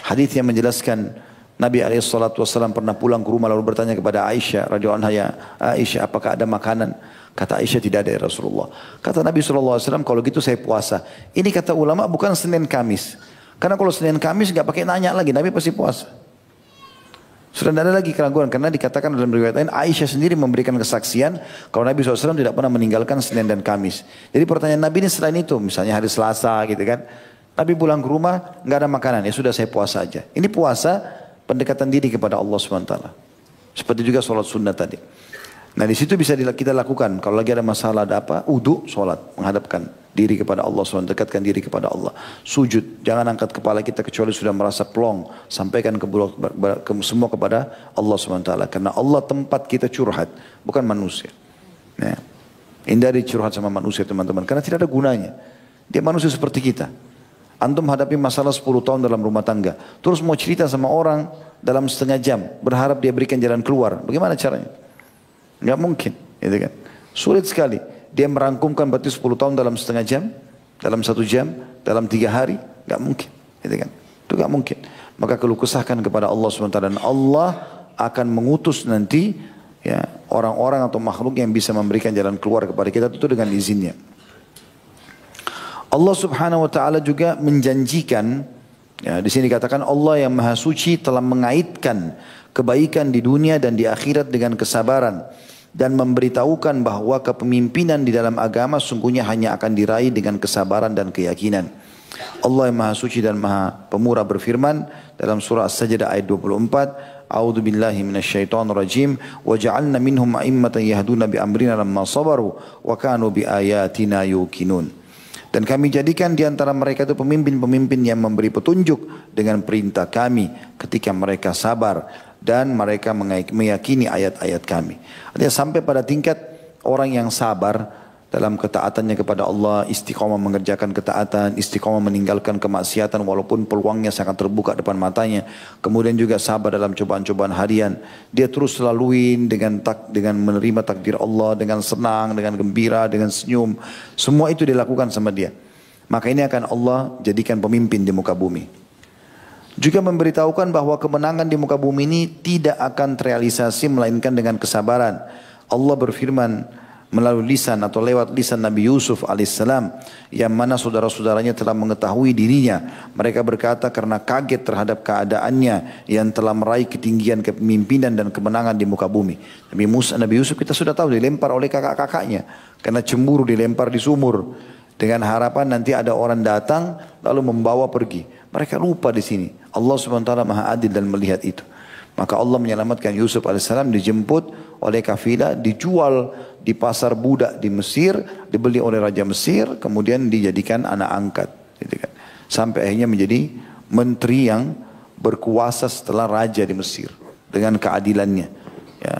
Hadis yang menjelaskan Nabi SAW pernah pulang ke rumah lalu bertanya kepada Aisyah radhiyallahu anha, ya Aisyah, apakah ada makanan? Kata Aisyah, tidak ada ya Rasulullah. Kata Nabi SAW, kalau gitu saya puasa. Ini kata ulama bukan Senin Kamis. Karena kalau Senin Kamis nggak pakai nanya lagi, Nabi pasti puasa. Sudah tidak ada lagi keraguan, karena dikatakan dalam riwayat lain Aisyah sendiri memberikan kesaksian kalau Nabi SAW tidak pernah meninggalkan Senin dan Kamis. Jadi pertanyaan Nabi ini selain itu, misalnya hari Selasa gitu kan, Nabi pulang ke rumah nggak ada makanan, ya sudah saya puasa aja. Ini puasa pendekatan diri kepada Allah SWT. Seperti juga sholat sunnah tadi. Nah di situ bisa kita lakukan. Kalau lagi ada masalah ada apa, wudu, sholat, menghadapkan diri kepada Allah SWT, dekatkan diri kepada Allah. Sujud, jangan angkat kepala kita kecuali sudah merasa plong. Sampaikan semua kepada Allah SWT. Karena Allah tempat kita curhat, bukan manusia. Ya. Hindari curhat sama manusia teman-teman, karena tidak ada gunanya. Dia manusia seperti kita. Antum hadapi masalah 10 tahun dalam rumah tangga, terus mau cerita sama orang dalam setengah jam, berharap dia berikan jalan keluar. Bagaimana caranya? Nggak mungkin, gitu kan? Sulit sekali. Dia merangkumkan berarti 10 tahun dalam setengah jam, dalam 1 jam, dalam 3 hari, nggak mungkin, gitu kan? Itu nggak mungkin. Maka keluh kesahkan kepada Allah SWT, dan Allah akan mengutus nanti ya orang-orang atau makhluk yang bisa memberikan jalan keluar kepada kita itu dengan izinnya. Allah Subhanahu wa taala juga menjanjikan, ya di sini dikatakan Allah yang Maha Suci telah mengaitkan kebaikan di dunia dan di akhirat dengan kesabaran dan memberitahukan bahwa kepemimpinan di dalam agama sungguhnya hanya akan diraih dengan kesabaran dan keyakinan. Allah yang Maha Suci dan Maha Pemurah berfirman dalam surah As-Sajdah ayat 24, A'udzu billahi minasyaitonir rajim, wa ja'alna minhum a'immatan yahduna bi amrina lamma sabaru wa kanu bi ayatina yuqinun. Dan kami jadikan di antara mereka itu pemimpin-pemimpin yang memberi petunjuk dengan perintah kami ketika mereka sabar dan mereka meyakini ayat-ayat kami. Artinya sampai pada tingkat orang yang sabar dalam ketaatannya kepada Allah, istiqamah mengerjakan ketaatan, istiqamah meninggalkan kemaksiatan walaupun peluangnya sangat terbuka depan matanya. Kemudian juga sabar dalam cobaan-cobaan harian. Dia terus laluin dengan menerima takdir Allah, dengan senang, dengan gembira, dengan senyum. Semua itu dilakukan sama dia. Maka ini akan Allah jadikan pemimpin di muka bumi. Juga memberitahukan bahwa kemenangan di muka bumi ini tidak akan terrealisasi melainkan dengan kesabaran. Allah berfirman melalui lisan atau lewat lisan Nabi Yusuf alaihissalam yang mana saudara-saudaranya telah mengetahui dirinya. Mereka berkata karena kaget terhadap keadaannya yang telah meraih ketinggian kepemimpinan dan kemenangan di muka bumi. Nabi Yusuf kita sudah tahu dilempar oleh kakak-kakaknya karena cemburu dilempar di sumur dengan harapan nanti ada orang datang lalu membawa pergi. Mereka lupa di sini. Allah SWT Maha Adil dan melihat itu. Maka Allah menyelamatkan Yusuf alaihissalam, dijemput oleh kafilah, dijual di pasar budak di Mesir, dibeli oleh Raja Mesir, kemudian dijadikan anak angkat. Gitu kan. Sampai akhirnya menjadi menteri yang berkuasa setelah raja di Mesir dengan keadilannya. Ya,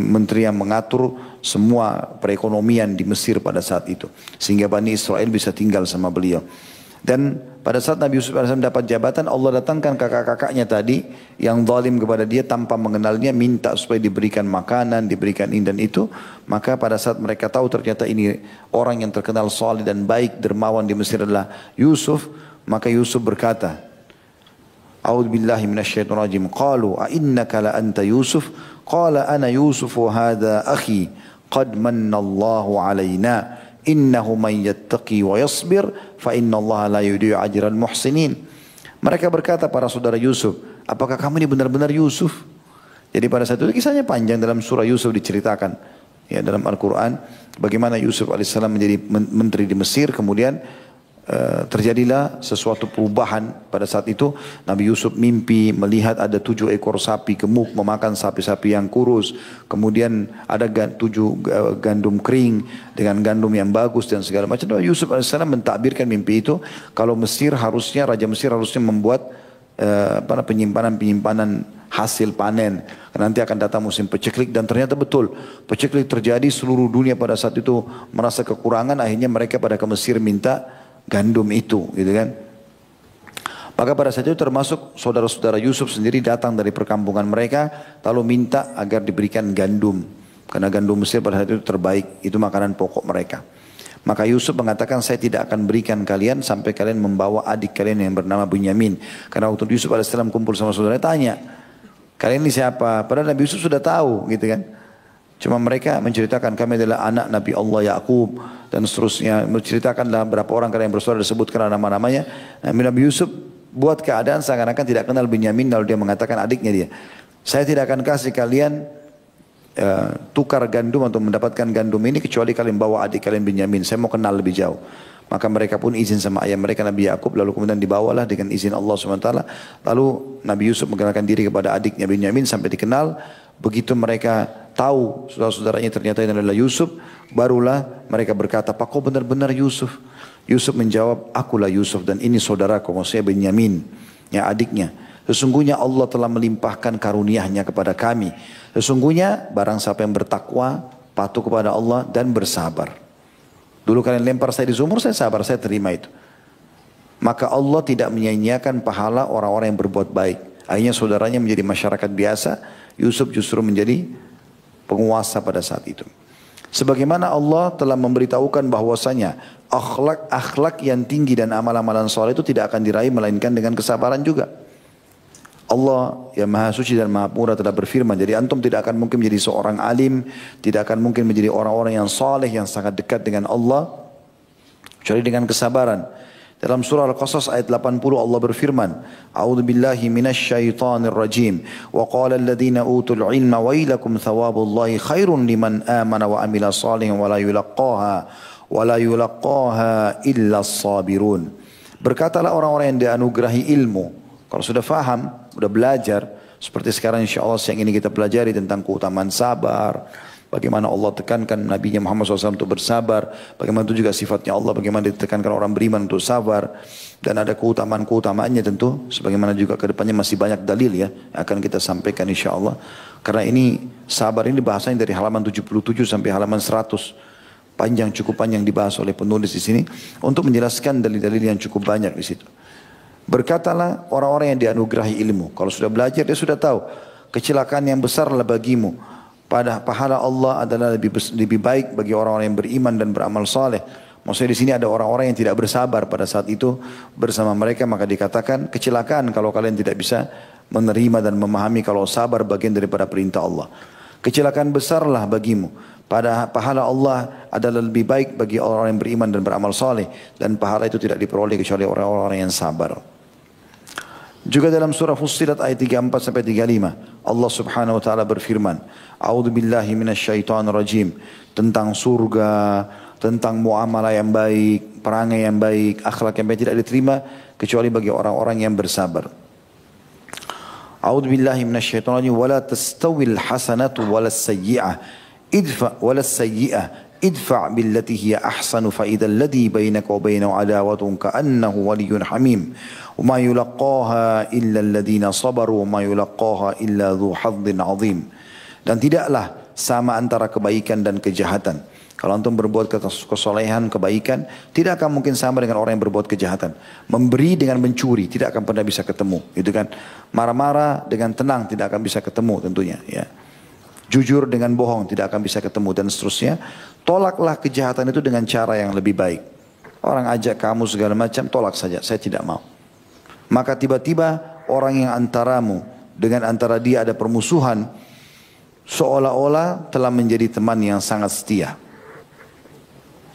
menteri yang mengatur semua perekonomian di Mesir pada saat itu. Sehingga Bani Israel bisa tinggal sama beliau. Dan pada saat Nabi Yusuf AS dapat jabatan, Allah datangkan kakak-kakaknya tadi yang zalim kepada dia tanpa mengenalnya, minta supaya diberikan makanan, diberikan ini dan itu. Maka pada saat mereka tahu ternyata ini orang yang terkenal saleh dan baik, dermawan di Mesir adalah Yusuf, maka Yusuf berkata, A'udzu billahi minasyaitonir rajim. Qalu a innaka la anta Yusuf? Qala ana Yusuf wa hadha akhi. Qad manna Allahu alaina. Innahu man yattaqi wa yasbir fa innallaha la yudhi'u ajral muhsinin. Mereka berkata para saudara Yusuf, apakah kamu ini benar-benar Yusuf? Jadi pada saat itu kisahnya panjang dalam surah Yusuf diceritakan ya dalam Al-Qur'an bagaimana Yusuf alaihissalam menjadi menteri di Mesir, kemudian terjadilah sesuatu perubahan pada saat itu. Nabi Yusuf mimpi melihat ada 7 ekor sapi gemuk memakan sapi-sapi yang kurus. Kemudian ada 7 gandum kering dengan gandum yang bagus dan segala macam. Nabi Yusuf alaihissalam mentakbirkan mimpi itu kalau Raja Mesir harusnya membuat penyimpanan hasil panen. Nanti akan datang musim peceklik dan ternyata betul peceklik terjadi. Seluruh dunia pada saat itu merasa kekurangan, akhirnya mereka pada ke Mesir minta gandum itu, gitu kan. Maka pada saat itu termasuk saudara-saudara Yusuf sendiri datang dari perkampungan mereka lalu minta agar diberikan gandum karena gandum Mesir pada saat itu terbaik, itu makanan pokok mereka. Maka Yusuf mengatakan saya tidak akan berikan kalian sampai kalian membawa adik kalian yang bernama Bunyamin. Karena waktu Yusuf AS kumpul sama saudaranya tanya, kalian ini siapa? Padahal Nabi Yusuf sudah tahu, gitu kan. Cuma mereka menceritakan kami adalah anak Nabi Allah Yaqub dan seterusnya. Menceritakanlah berapa orang kalian bersaudara disebutkan nama-namanya. Nabi Yusuf buat keadaan seakan-akan tidak kenal Binyamin lalu dia mengatakan adiknya dia. Saya tidak akan kasih kalian tukar gandum atau mendapatkan gandum ini kecuali kalian bawa adik kalian Binyamin. Saya mau kenal lebih jauh. Maka mereka pun izin sama ayah mereka Nabi Yaqub, lalu kemudian dibawalah dengan izin Allah SWT. Lalu Nabi Yusuf mengenalkan diri kepada adiknya Binyamin sampai dikenal. Begitu mereka tahu saudara-saudaranya ternyata ini adalah Yusuf, barulah mereka berkata, "Apa kau benar-benar Yusuf?" Yusuf menjawab, "Akulah Yusuf dan ini saudaraku, maksudnya Binyamin, ya adiknya. Sesungguhnya Allah telah melimpahkan karunia-Nya kepada kami. Sesungguhnya barang siapa yang bertakwa, patuh kepada Allah dan bersabar. Dulu kalian lempar saya di sumur, saya sabar, saya terima itu. Maka Allah tidak menyia-nyiakan pahala orang-orang yang berbuat baik." Akhirnya saudaranya menjadi masyarakat biasa, Yusuf justru menjadi penguasa pada saat itu. Sebagaimana Allah telah memberitahukan bahwasanya akhlak yang tinggi dan amalan-amalan soleh itu tidak akan diraih melainkan dengan kesabaran juga. Allah yang Maha Suci dan Maha Pemurah telah berfirman, jadi antum tidak akan mungkin menjadi seorang alim, tidak akan mungkin menjadi orang-orang yang soleh yang sangat dekat dengan Allah kecuali dengan kesabaran. Dalam surah Al-Qasas ayat 80 Allah berfirman, A'udzu billahi minasyaitonir rajim. Wa qala alladziina utul ilma wailakum thawabullahi khairun liman amana wa amila shalihan wa la yulaqaha illa as-sabirun. Berkatalah orang-orang yang dianugerahi ilmu. Kalau sudah faham, sudah belajar, seperti sekarang insyaallah siang ini kita pelajari tentang keutamaan sabar. Bagaimana Allah tekankan Nabi Muhammad SAW untuk bersabar. Bagaimana itu juga sifatnya Allah. Bagaimana ditekankan orang beriman untuk sabar. Dan ada keutamaan-keutamaannya tentu. Sebagaimana juga ke depannya masih banyak dalil ya. Yang akan kita sampaikan insya Allah. Karena ini sabar ini bahasanya dari halaman 77 sampai halaman 100. Panjang, cukup panjang dibahas oleh penulis di sini. Untuk menjelaskan dalil-dalil yang cukup banyak di situ. Berkatalah orang-orang yang dianugerahi ilmu. Kalau sudah belajar dia sudah tahu. Kecelakaan yang besarlah bagimu. Pada pahala Allah adalah lebih baik bagi orang-orang yang beriman dan beramal saleh. Maksudnya di sini ada orang-orang yang tidak bersabar pada saat itu bersama mereka, maka dikatakan kecelakaan kalau kalian tidak bisa menerima dan memahami kalau sabar bagian daripada perintah Allah. Kecelakaan besarlah bagimu. Pada pahala Allah adalah lebih baik bagi orang-orang yang beriman dan beramal saleh, dan pahala itu tidak diperoleh kecuali orang-orang yang sabar. Juga dalam surah Fussilat ayat 34 sampai 35 Allah Subhanahu wa taala berfirman, A'udzu billahi minasyaitonir rajim, tentang surga, tentang muamalah yang baik, perangai yang baik, akhlak yang baik tidak diterima kecuali bagi orang-orang yang bersabar. A'udzu billahi minasyaitonir rajim, wala tastawil hasanatu walas sayyi'ah idfa' billati hiya ahsanu fa idzal ladzi bainaka wa bainahu adawatun ka'annahu waliyyun hamim. وما يلقاها إلا الذين صبروا وما يلقاها إلا ذو حظ عظيم. Dan tidaklah sama antara kebaikan dan kejahatan. Kalau antum berbuat kesolehan, kebaikan, tidak akan mungkin sama dengan orang yang berbuat kejahatan. Memberi dengan mencuri tidak akan pernah bisa ketemu, gitu kan? Marah-marah dengan tenang tidak akan bisa ketemu tentunya, ya. Jujur dengan bohong tidak akan bisa ketemu dan seterusnya. Tolaklah kejahatan itu dengan cara yang lebih baik. Orang ajak kamu segala macam, tolak saja, saya tidak mau. Maka tiba-tiba orang yang antaramu dengan antara dia ada permusuhan, seolah-olah telah menjadi teman yang sangat setia.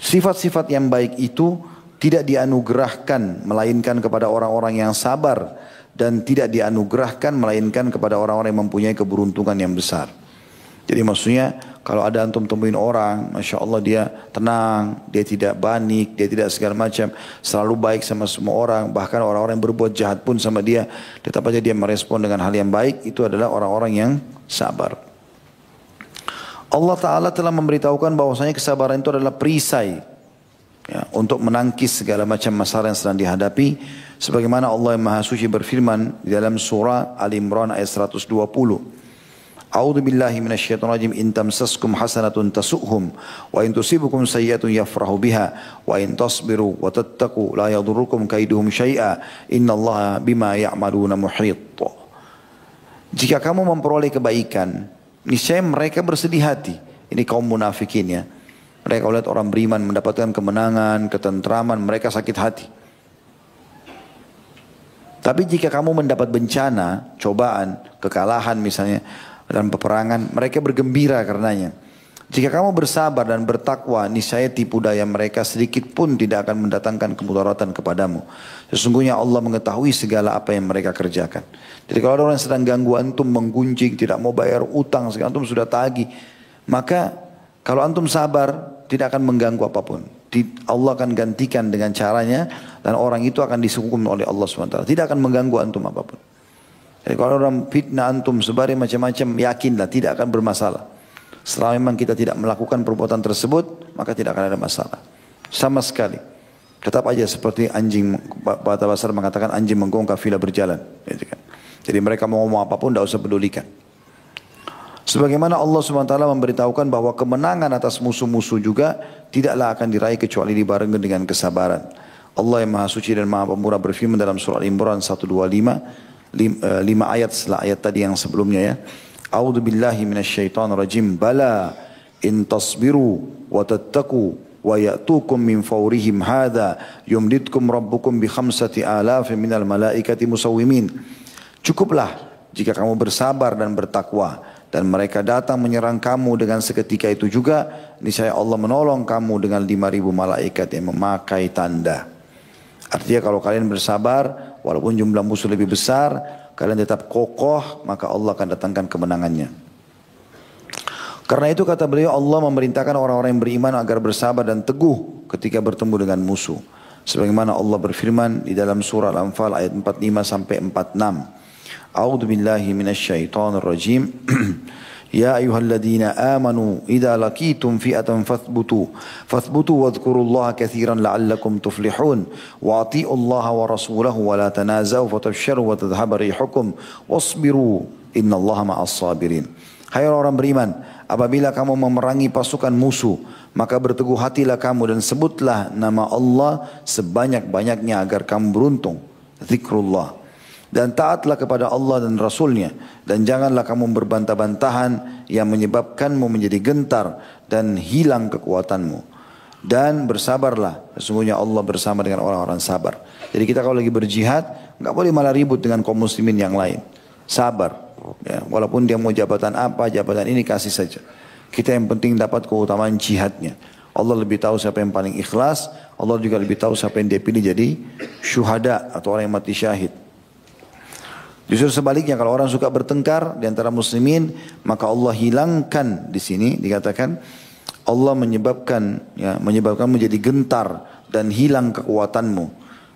Sifat-sifat yang baik itu tidak dianugerahkan melainkan kepada orang-orang yang sabar, dan tidak dianugerahkan melainkan kepada orang-orang yang mempunyai keberuntungan yang besar. Jadi maksudnya kalau ada antum temuin orang, Masya Allah dia tenang, dia tidak panik, dia tidak segala macam, selalu baik sama semua orang, bahkan orang-orang yang berbuat jahat pun sama dia, tetap aja dia merespon dengan hal yang baik, itu adalah orang-orang yang sabar. Allah Ta'ala telah memberitahukan bahwasanya kesabaran itu adalah perisai ya, untuk menangkis segala macam masalah yang sedang dihadapi. Sebagaimana Allah yang Maha Suci berfirman di dalam surah Al-Imran ayat 120. A'udzu billahi minasyaitonir rajim, in tamsaskum hasanatun tasu'hum wa in tusibukum sayyi'atun yafrahu biha wa in tasbiru wa tattaqu la yadurrukum kaiduhum syai'a innallaha bima ya'maluna muhit. Jika kamu memperoleh kebaikan, niscaya mereka bersedih hati. Ini kaum munafikin ya. Mereka lihat orang beriman mendapatkan kemenangan, ketentraman, mereka sakit hati. Tapi jika kamu mendapat bencana, cobaan, kekalahan misalnya dalam peperangan, mereka bergembira karenanya. Jika kamu bersabar dan bertakwa, niscaya tipu daya mereka sedikit pun tidak akan mendatangkan kemudaratan kepadamu. Sesungguhnya Allah mengetahui segala apa yang mereka kerjakan. Jadi kalau ada orang yang sedang ganggu antum, menggunjing, tidak mau bayar utang, sekarang antum sudah tagih, maka kalau antum sabar, tidak akan mengganggu apapun. Allah akan gantikan dengan caranya, dan orang itu akan dihukum oleh Allah SWT. Tidak akan mengganggu antum apapun. Jadi kalau orang fitnah antum sebarin macam-macam, yakinlah tidak akan bermasalah. Selama memang kita tidak melakukan perbuatan tersebut, maka tidak akan ada masalah. Sama sekali. Tetap aja seperti anjing, Pak Basar mengatakan anjing menggonggong kafilah berjalan. Jadi mereka mau ngomong apapun, tidak usah pedulikan. Sebagaimana Allah SWT memberitahukan bahwa kemenangan atas musuh-musuh juga tidaklah akan diraih kecuali dibarengi dengan kesabaran. Allah yang Maha Suci dan Maha Pemurah berfirman dalam surah Al-Imran 125, 5 ayat setelah ayat tadi yang sebelumnya ya. A'udzu billahi minasyaitonir rajim. Bala in tasbiru wa tattaqu wa ya'tukum min fawrihim hadza yumditkum rabbukum bi 5,000 minal malaikati musawwimin. Cukuplah jika kamu bersabar dan bertakwa, dan mereka datang menyerang kamu dengan seketika itu juga, niscaya Allah menolong kamu dengan 5,000 malaikat yang memakai tanda. Artinya kalau kalian bersabar, walaupun jumlah musuh lebih besar, kalian tetap kokoh, maka Allah akan datangkan kemenangannya. Karena itu kata beliau, Allah memerintahkan orang-orang yang beriman agar bersabar dan teguh ketika bertemu dengan musuh. Sebagaimana Allah berfirman di dalam surah Al-Anfal ayat 45 sampai 46. A'udzu billahi minasyaitonir rajim. Ya ayyuhalladzina amanu idza laqitum fi'atan fathbutu wadhkurullaha katsiran la'allakum tuflihun wa atiiullaha wa rasulahu wa la tanazaw fatafsharu wa tadhhabu rihukum wasbiru innallaha ma'as sabirin. Hai orang beriman, apabila kamu memerangi pasukan musuh, maka berteguh hatilah kamu dan sebutlah nama Allah sebanyak-banyaknya agar kamu beruntung. Zikrullah. Dan taatlah kepada Allah dan Rasulnya. Dan janganlah kamu berbantah-bantahan yang menyebabkanmu menjadi gentar dan hilang kekuatanmu. Dan bersabarlah. Sesungguhnya Allah bersama dengan orang-orang sabar. Jadi kita kalau lagi berjihad, nggak boleh malah ribut dengan kaum muslimin yang lain. Sabar. Ya, walaupun dia mau jabatan apa, jabatan ini kasih saja. Kita yang penting dapat keutamaan jihadnya. Allah lebih tahu siapa yang paling ikhlas. Allah juga lebih tahu siapa yang dia pilih jadi syuhada atau orang yang mati syahid. Justru sebaliknya kalau orang suka bertengkar di antara muslimin, maka Allah hilangkan di sini dikatakan Allah menyebabkan menjadi gentar dan hilang kekuatanmu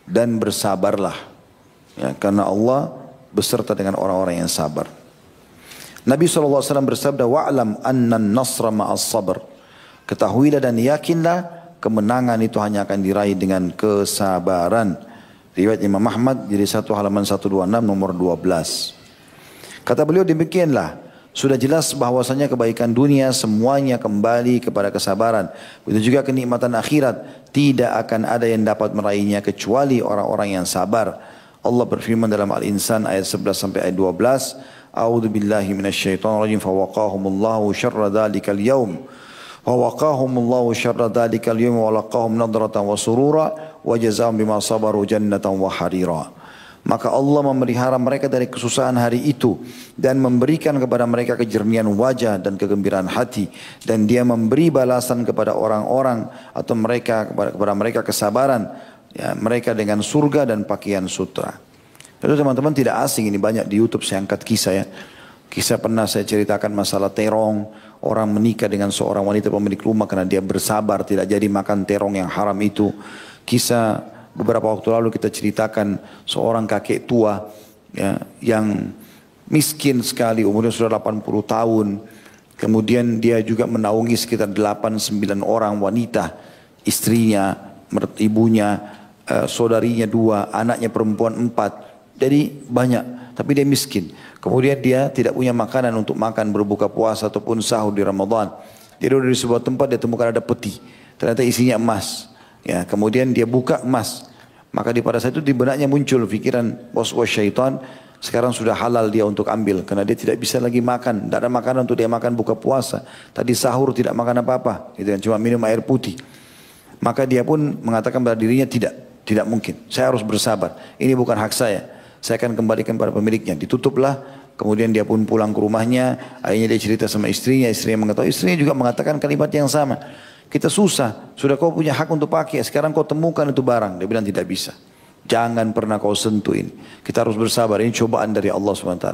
dan bersabarlah. Ya, karena Allah beserta dengan orang-orang yang sabar. Nabi SAW bersabda, wa'lam anna nasra ma'as sabr. Ketahuilah dan yakinlah kemenangan itu hanya akan diraih dengan kesabaran. Riwayat Imam Ahmad jadi 1 halaman 126 nomor 12. Kata beliau demikianlah. Sudah jelas bahwasanya kebaikan dunia semuanya kembali kepada kesabaran. Begitu juga kenikmatan akhirat. Tidak akan ada yang dapat meraihnya kecuali orang-orang yang sabar. Allah berfirman dalam Al-Insan ayat 11 sampai ayat 12. A'udzu billahi minasyaitonir rajim fawaqahumullahu syarra dzalikal yaum. Fawaqahumullahu syarra dzalikal yaum wa laqahum nadratan wa surura wa jazaa'um bima sabaru jannatan wa harira. Maka Allah memelihara mereka dari kesusahan hari itu dan memberikan kepada mereka kejernihan wajah dan kegembiraan hati, dan Dia memberi balasan kepada orang-orang atau kepada mereka kesabaran, ya, mereka dengan surga dan pakaian sutra. Itu teman-teman tidak asing, ini banyak di YouTube saya angkat kisah ya. Kisah pernah saya ceritakan masalah terong, orang menikah dengan seorang wanita pemilik rumah karena dia bersabar tidak jadi makan terong yang haram itu. Kisah beberapa waktu lalu kita ceritakan seorang kakek tua ya, yang miskin sekali, umurnya sudah 80 tahun. Kemudian dia juga menaungi sekitar 8-9 orang wanita, istrinya, ibunya, saudarinya 2, anaknya perempuan 4. Jadi banyak, tapi dia miskin. Kemudian dia tidak punya makanan untuk makan berbuka puasa ataupun sahur di Ramadan. Jadi dari sebuah tempat dia temukan ada peti, ternyata isinya emas. Ya, kemudian dia buka emas. Maka pada saat itu di benaknya muncul pikiran was-was syaitan, sekarang sudah halal dia untuk ambil karena dia tidak bisa lagi makan, tidak ada makanan untuk dia makan buka puasa. Tadi sahur tidak makan apa-apa, gitu kan, cuma minum air putih. Maka dia pun mengatakan pada dirinya tidak mungkin. Saya harus bersabar. Ini bukan hak saya. Saya akan kembalikan pada pemiliknya. Ditutuplah. Kemudian dia pun pulang ke rumahnya. Akhirnya dia cerita sama istrinya. Istrinya mengetahui. Istrinya juga mengatakan kalimat yang sama. Kita susah. Sudah kau punya hak untuk pakai. Sekarang kau temukan itu barang. Dia bilang tidak bisa. Jangan pernah kau sentuh ini. Kita harus bersabar. Ini cobaan dari Allah SWT.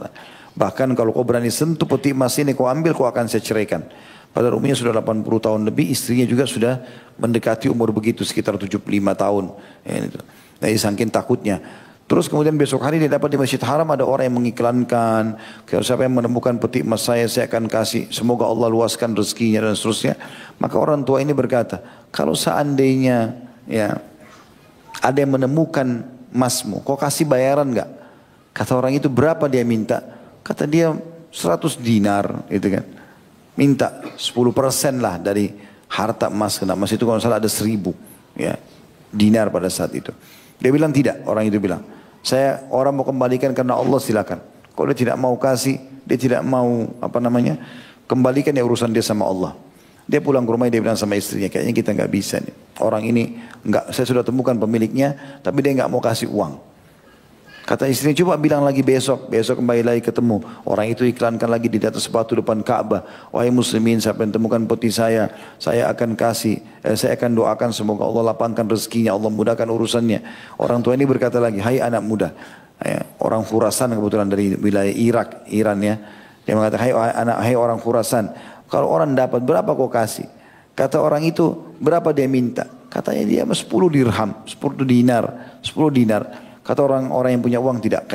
Bahkan kalau kau berani sentuh peti emas ini, kau ambil, kau akan saya ceraikan. Pada umurnya sudah 80 tahun lebih. Istrinya juga sudah mendekati umur begitu. Sekitar 75 tahun. Jadi saking takutnya. Terus kemudian besok hari dia dapat di Masjid Haram ada orang yang mengiklankan, kalau siapa yang menemukan peti emas saya akan kasih, semoga Allah luaskan rezekinya dan seterusnya. Maka orang tua ini berkata, kalau seandainya ya ada yang menemukan emasmu, kau kasih bayaran enggak? Kata orang itu berapa dia minta? Kata dia 100 dinar, gitu kan. Minta 10% lah dari harta emas. Karena emas itu kalau salah ada 1.000 ya, dinar pada saat itu. Dia bilang tidak, orang itu bilang. Orang mau kembalikan karena Allah silakan. Kalau dia tidak mau kasih, dia tidak mau kembalikan ya urusan dia sama Allah. Dia pulang ke rumah dia bilang sama istrinya, kayaknya kita nggak bisa nih. Orang ini nggak, saya sudah temukan pemiliknya, tapi dia nggak mau kasih uang. Kata istrinya, coba bilang lagi besok. Besok kembali lagi ketemu. Orang itu iklankan lagi di atas batu depan Ka'bah. Wahai muslimin, siapa yang temukan peti saya akan kasih. Saya akan doakan semoga Allah lapangkan rezekinya, Allah mudahkan urusannya. Orang tua ini berkata lagi, hai anak muda. Orang Khurasan kebetulan dari wilayah Irak, Iran ya. Dia mengatakan, hai orang Khurasan. Kalau orang dapat berapa kau kasih? Kata orang itu, berapa dia minta? Katanya dia 10 dirham, 10 dinar, 10 dinar. Kata orang-orang yang punya uang tidak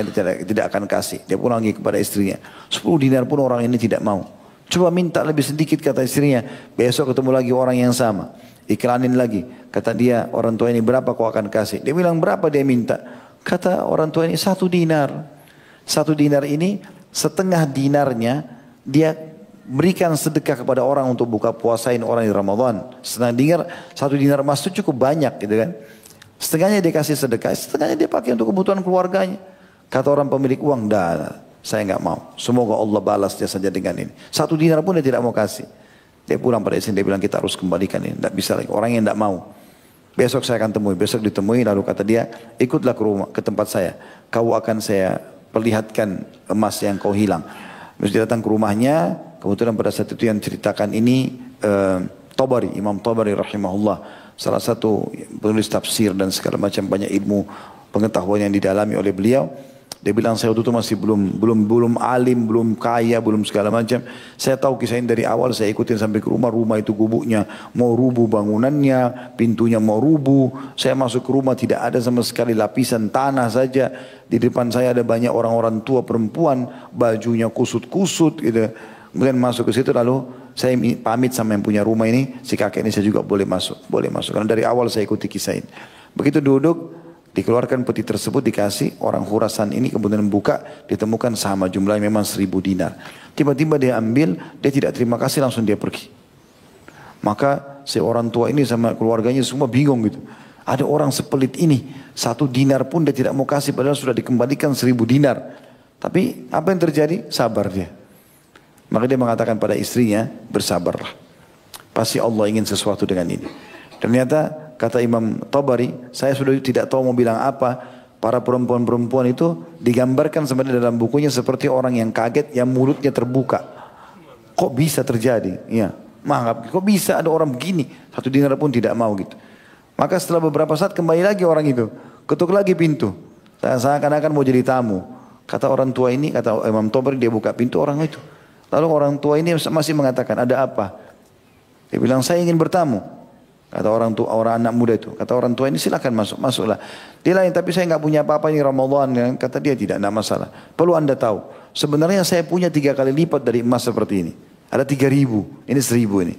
akan kasih. Dia pulang lagi kepada istrinya. 10 dinar pun orang ini tidak mau. Coba minta lebih sedikit kata istrinya. Besok ketemu lagi orang yang sama. Iklanin lagi. Kata dia, orang tua ini berapa kau akan kasih? Dia bilang berapa dia minta? Kata orang tua ini 1 dinar. 1 dinar ini setengah dinarnya dia berikan sedekah kepada orang untuk buka puasain orang di Ramadan. Setengah dinar, 1 dinar emas itu cukup banyak gitu kan. Setengahnya dia kasih sedekah, setengahnya dia pakai untuk kebutuhan keluarganya. Kata orang pemilik uang, dah, saya nggak mau. Semoga Allah balas dia saja dengan ini. 1 dinar pun dia tidak mau kasih. Dia pulang pada istri, dia bilang kita harus kembalikan ini. Tidak bisa lagi, orang yang tidak mau. Besok saya akan temui, besok ditemui. Lalu kata dia, ikutlah ke rumah, ke tempat saya. Kau akan saya perlihatkan emas yang kau hilang. Terus dia datang ke rumahnya. Kebetulan pada saat itu yang ceritakan ini Tabari, Imam Tabari rahimahullah. Salah satu penulis tafsir dan segala macam banyak ilmu pengetahuan yang didalami oleh beliau. Dia bilang saya waktu itu masih belum alim, belum kaya, belum segala macam. Saya tahu kisah ini dari awal, saya ikutin sampai ke rumah. Rumah itu gubuknya mau rubuh bangunannya, pintunya mau rubuh. Saya masuk ke rumah tidak ada sama sekali lapisan tanah saja. Di depan saya ada banyak orang-orang tua perempuan, bajunya kusut-kusut gitu. Kemudian masuk ke situ lalu saya pamit sama yang punya rumah ini, si kakek ini saya juga boleh masuk. Karena dari awal saya ikuti kisah ini. Begitu duduk, dikeluarkan peti tersebut dikasih orang Khurasan ini, kemudian buka, ditemukan sama jumlahnya memang 1000 dinar. Tiba-tiba dia ambil, dia tidak terima kasih langsung dia pergi. Maka si orang tua ini sama keluarganya semua bingung gitu. Ada orang sepelit ini, 1 dinar pun dia tidak mau kasih padahal sudah dikembalikan 1000 dinar. Tapi apa yang terjadi? Sabar dia. Maka dia mengatakan pada istrinya, bersabarlah. Pasti Allah ingin sesuatu dengan ini. Ternyata kata Imam Tabari, saya sudah tidak tahu mau bilang apa. Para perempuan-perempuan itu digambarkan sebenarnya dalam bukunya seperti orang yang kaget, yang mulutnya terbuka. Kok bisa terjadi? Ya, maaf, kok bisa ada orang begini? 1 dinar pun tidak mau gitu. Maka setelah beberapa saat kembali lagi orang itu, ketuk lagi pintu. Saya seakan-akan mau jadi tamu. Kata orang tua ini, kata Imam Tabari, dia buka pintu orang itu. Lalu orang tua ini masih mengatakan, ada apa? Dia bilang, saya ingin bertamu. Kata orang tua, orang anak muda itu. Kata orang tua ini, silakan masuk, masuklah. Dia lain, tapi saya nggak punya apa-apa ini Ramadan. Kata dia, tidak masalah. Perlu anda tahu, sebenarnya saya punya 3 kali lipat dari emas seperti ini. Ada 3000, ini 1000 ini.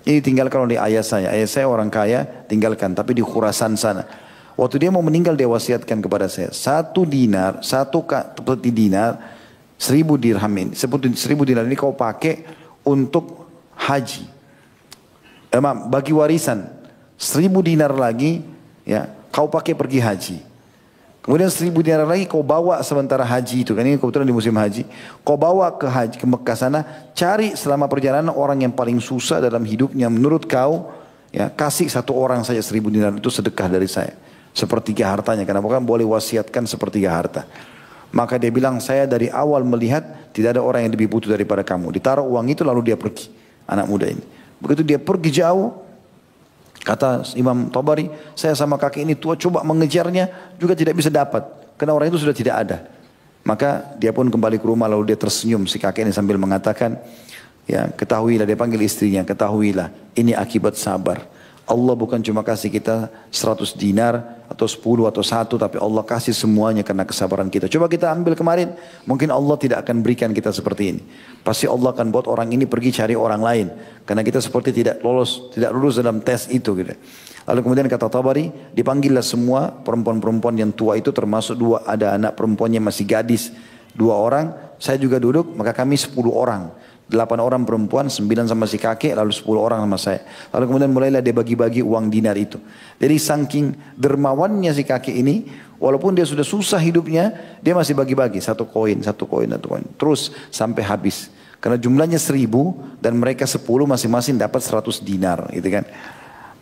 Ini tinggalkan oleh ayah saya. Ayah saya orang kaya, tinggalkan. Tapi di Khurasan sana. Waktu dia mau meninggal, dia wasiatkan kepada saya. 1 dinar, 1 peti dinar, 1000 dirham ini, 1000 dinar ini kau pakai untuk haji. Bagi warisan. 1000 dinar lagi, ya, kau pakai pergi haji. Kemudian 1000 dinar lagi kau bawa sementara haji itu. Kan ini kebetulan di musim haji. Kau bawa ke haji, ke Mekah sana. Cari selama perjalanan orang yang paling susah dalam hidupnya. Menurut kau, ya, kasih 1 orang saja 1000 dinar itu sedekah dari saya. Sepertiga hartanya. Karena bukan boleh wasiatkan sepertiga harta. Maka dia bilang, saya dari awal melihat tidak ada orang yang lebih butuh daripada kamu. Ditaruh uang itu lalu dia pergi. Anak muda ini. Begitu dia pergi jauh. Kata Imam Tabari, saya sama kakek ini tua coba mengejarnya juga tidak bisa dapat. Karena orang itu sudah tidak ada. Maka dia pun kembali ke rumah lalu dia tersenyum. Si kakek ini sambil mengatakan, ya ketahuilah, dia panggil istrinya, ketahuilah ini akibat sabar. Allah bukan cuma kasih kita 100 dinar atau 10 atau 1, tapi Allah kasih semuanya karena kesabaran kita. Coba kita ambil kemarin, mungkin Allah tidak akan berikan kita seperti ini. Pasti Allah akan buat orang ini pergi cari orang lain. Karena kita seperti tidak lulus dalam tes itu gitu. Lalu kemudian kata Tabari, dipanggillah semua perempuan-perempuan yang tua itu, termasuk 2, ada anak perempuannya masih gadis, 2 orang. Saya juga duduk, maka kami 10 orang. 8 orang perempuan, 9 sama si kakek, lalu 10 orang sama saya. Lalu kemudian mulailah dia bagi-bagi uang dinar itu. Jadi saking dermawannya si kakek ini, walaupun dia sudah susah hidupnya, dia masih bagi-bagi. 1 koin, 1 koin, 1 koin. Terus sampai habis. Karena jumlahnya 1000 dan mereka 10 masing-masing dapat 100 dinar. Gitu kan.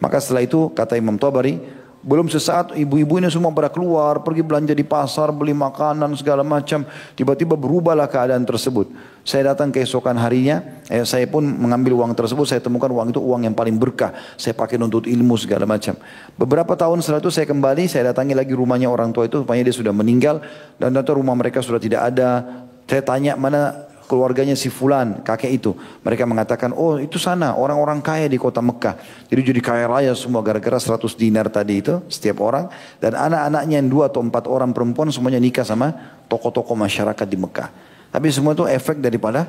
Maka setelah itu kata Imam Tabari, Belum sesaat ibu-ibu ini semua pada keluar, pergi belanja di pasar, beli makanan segala macam. Tiba-tiba berubahlah keadaan tersebut. Saya datang keesokan harinya, saya pun mengambil uang tersebut, saya temukan uang itu uang yang paling berkah. Saya pakai untuk ilmu segala macam. Beberapa tahun setelah itu saya kembali, saya datangi lagi rumahnya orang tua itu, rupanya dia sudah meninggal. Dan ternyata rumah mereka sudah tidak ada. Saya tanya mana keluarganya si fulan, kakek itu. Mereka mengatakan, oh itu sana orang-orang kaya di kota Mekah. Jadi kaya raya semua gara-gara 100 dinar tadi itu setiap orang. Dan anak-anaknya yang 2 atau 4 orang perempuan semuanya nikah sama tokoh-tokoh masyarakat di Mekah. Tapi semua itu efek daripada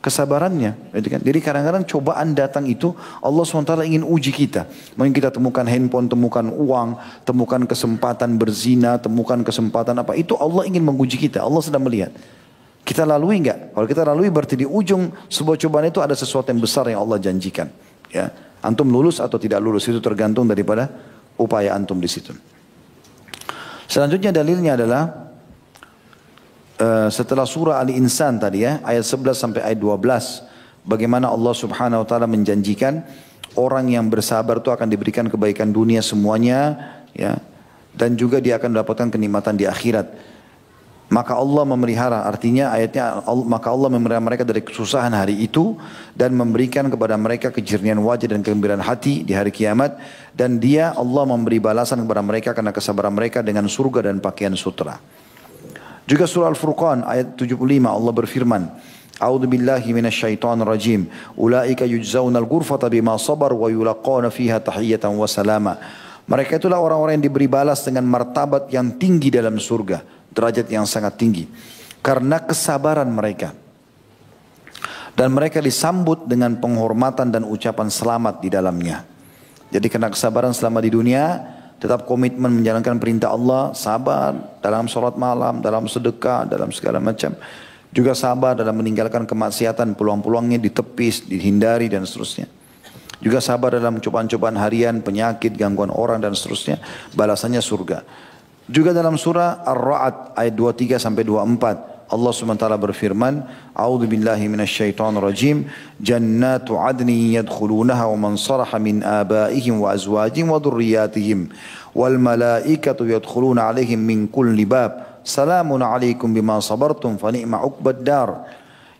kesabarannya. Jadi kadang-kadang cobaan datang itu Allah SWT ingin uji kita. Mungkin kita temukan handphone, temukan uang, temukan kesempatan berzina, temukan kesempatan apa. Itu Allah ingin menguji kita. Allah sedang melihat. Kita lalui enggak? Kalau kita lalui berarti di ujung sebuah cobaan itu ada sesuatu yang besar yang Allah janjikan. Ya, antum lulus atau tidak lulus itu tergantung daripada upaya antum di situ. Selanjutnya dalilnya adalah setelah surah Al-Insan tadi ya, ayat 11 sampai ayat 12, bagaimana Allah Subhanahu wa taala menjanjikan orang yang bersabar itu akan diberikan kebaikan dunia semuanya ya, dan juga dia akan mendapatkan kenikmatan di akhirat. Maka Allah memelihara, artinya ayatnya maka Allah memelihara mereka dari kesusahan hari itu dan memberikan kepada mereka kejernihan wajah dan kegembiraan hati di hari kiamat, dan dia Allah memberi balasan kepada mereka karena kesabaran mereka dengan surga dan pakaian sutra. Juga surah Al-Furqan ayat 75 Allah berfirman, A'udzu billahi minasyaitonir rajim. Ulaika yujzaunal ghurfata bima sabar wa yulaqawna fiha tahiyatan wa salama. Mereka itulah orang-orang yang diberi balas dengan martabat yang tinggi dalam surga. Derajat yang sangat tinggi karena kesabaran mereka, dan mereka disambut dengan penghormatan dan ucapan selamat di dalamnya. Jadi karena kesabaran selama di dunia, tetap komitmen menjalankan perintah Allah, sabar dalam sholat malam, dalam sedekah, dalam segala macam, juga sabar dalam meninggalkan kemaksiatan, peluang-peluangnya ditepis, dihindari dan seterusnya. Juga sabar dalam cobaan-cobaan harian, penyakit, gangguan orang dan seterusnya, balasannya surga. Juga dalam surah Ar-Ra'd ayat 23 sampai 24 Allah SWT berfirman, A'udzu billahi minasyaitonir rajim, jannatu 'adnin yadkhulunaha wa man salaha min abaihim wa azwajihim wa dhurriyyatihim wal malaikatu yadkhuluna 'alaihim min kulli bab salamun 'alaikum bima sabartum fa ni'ma 'uqbad dar.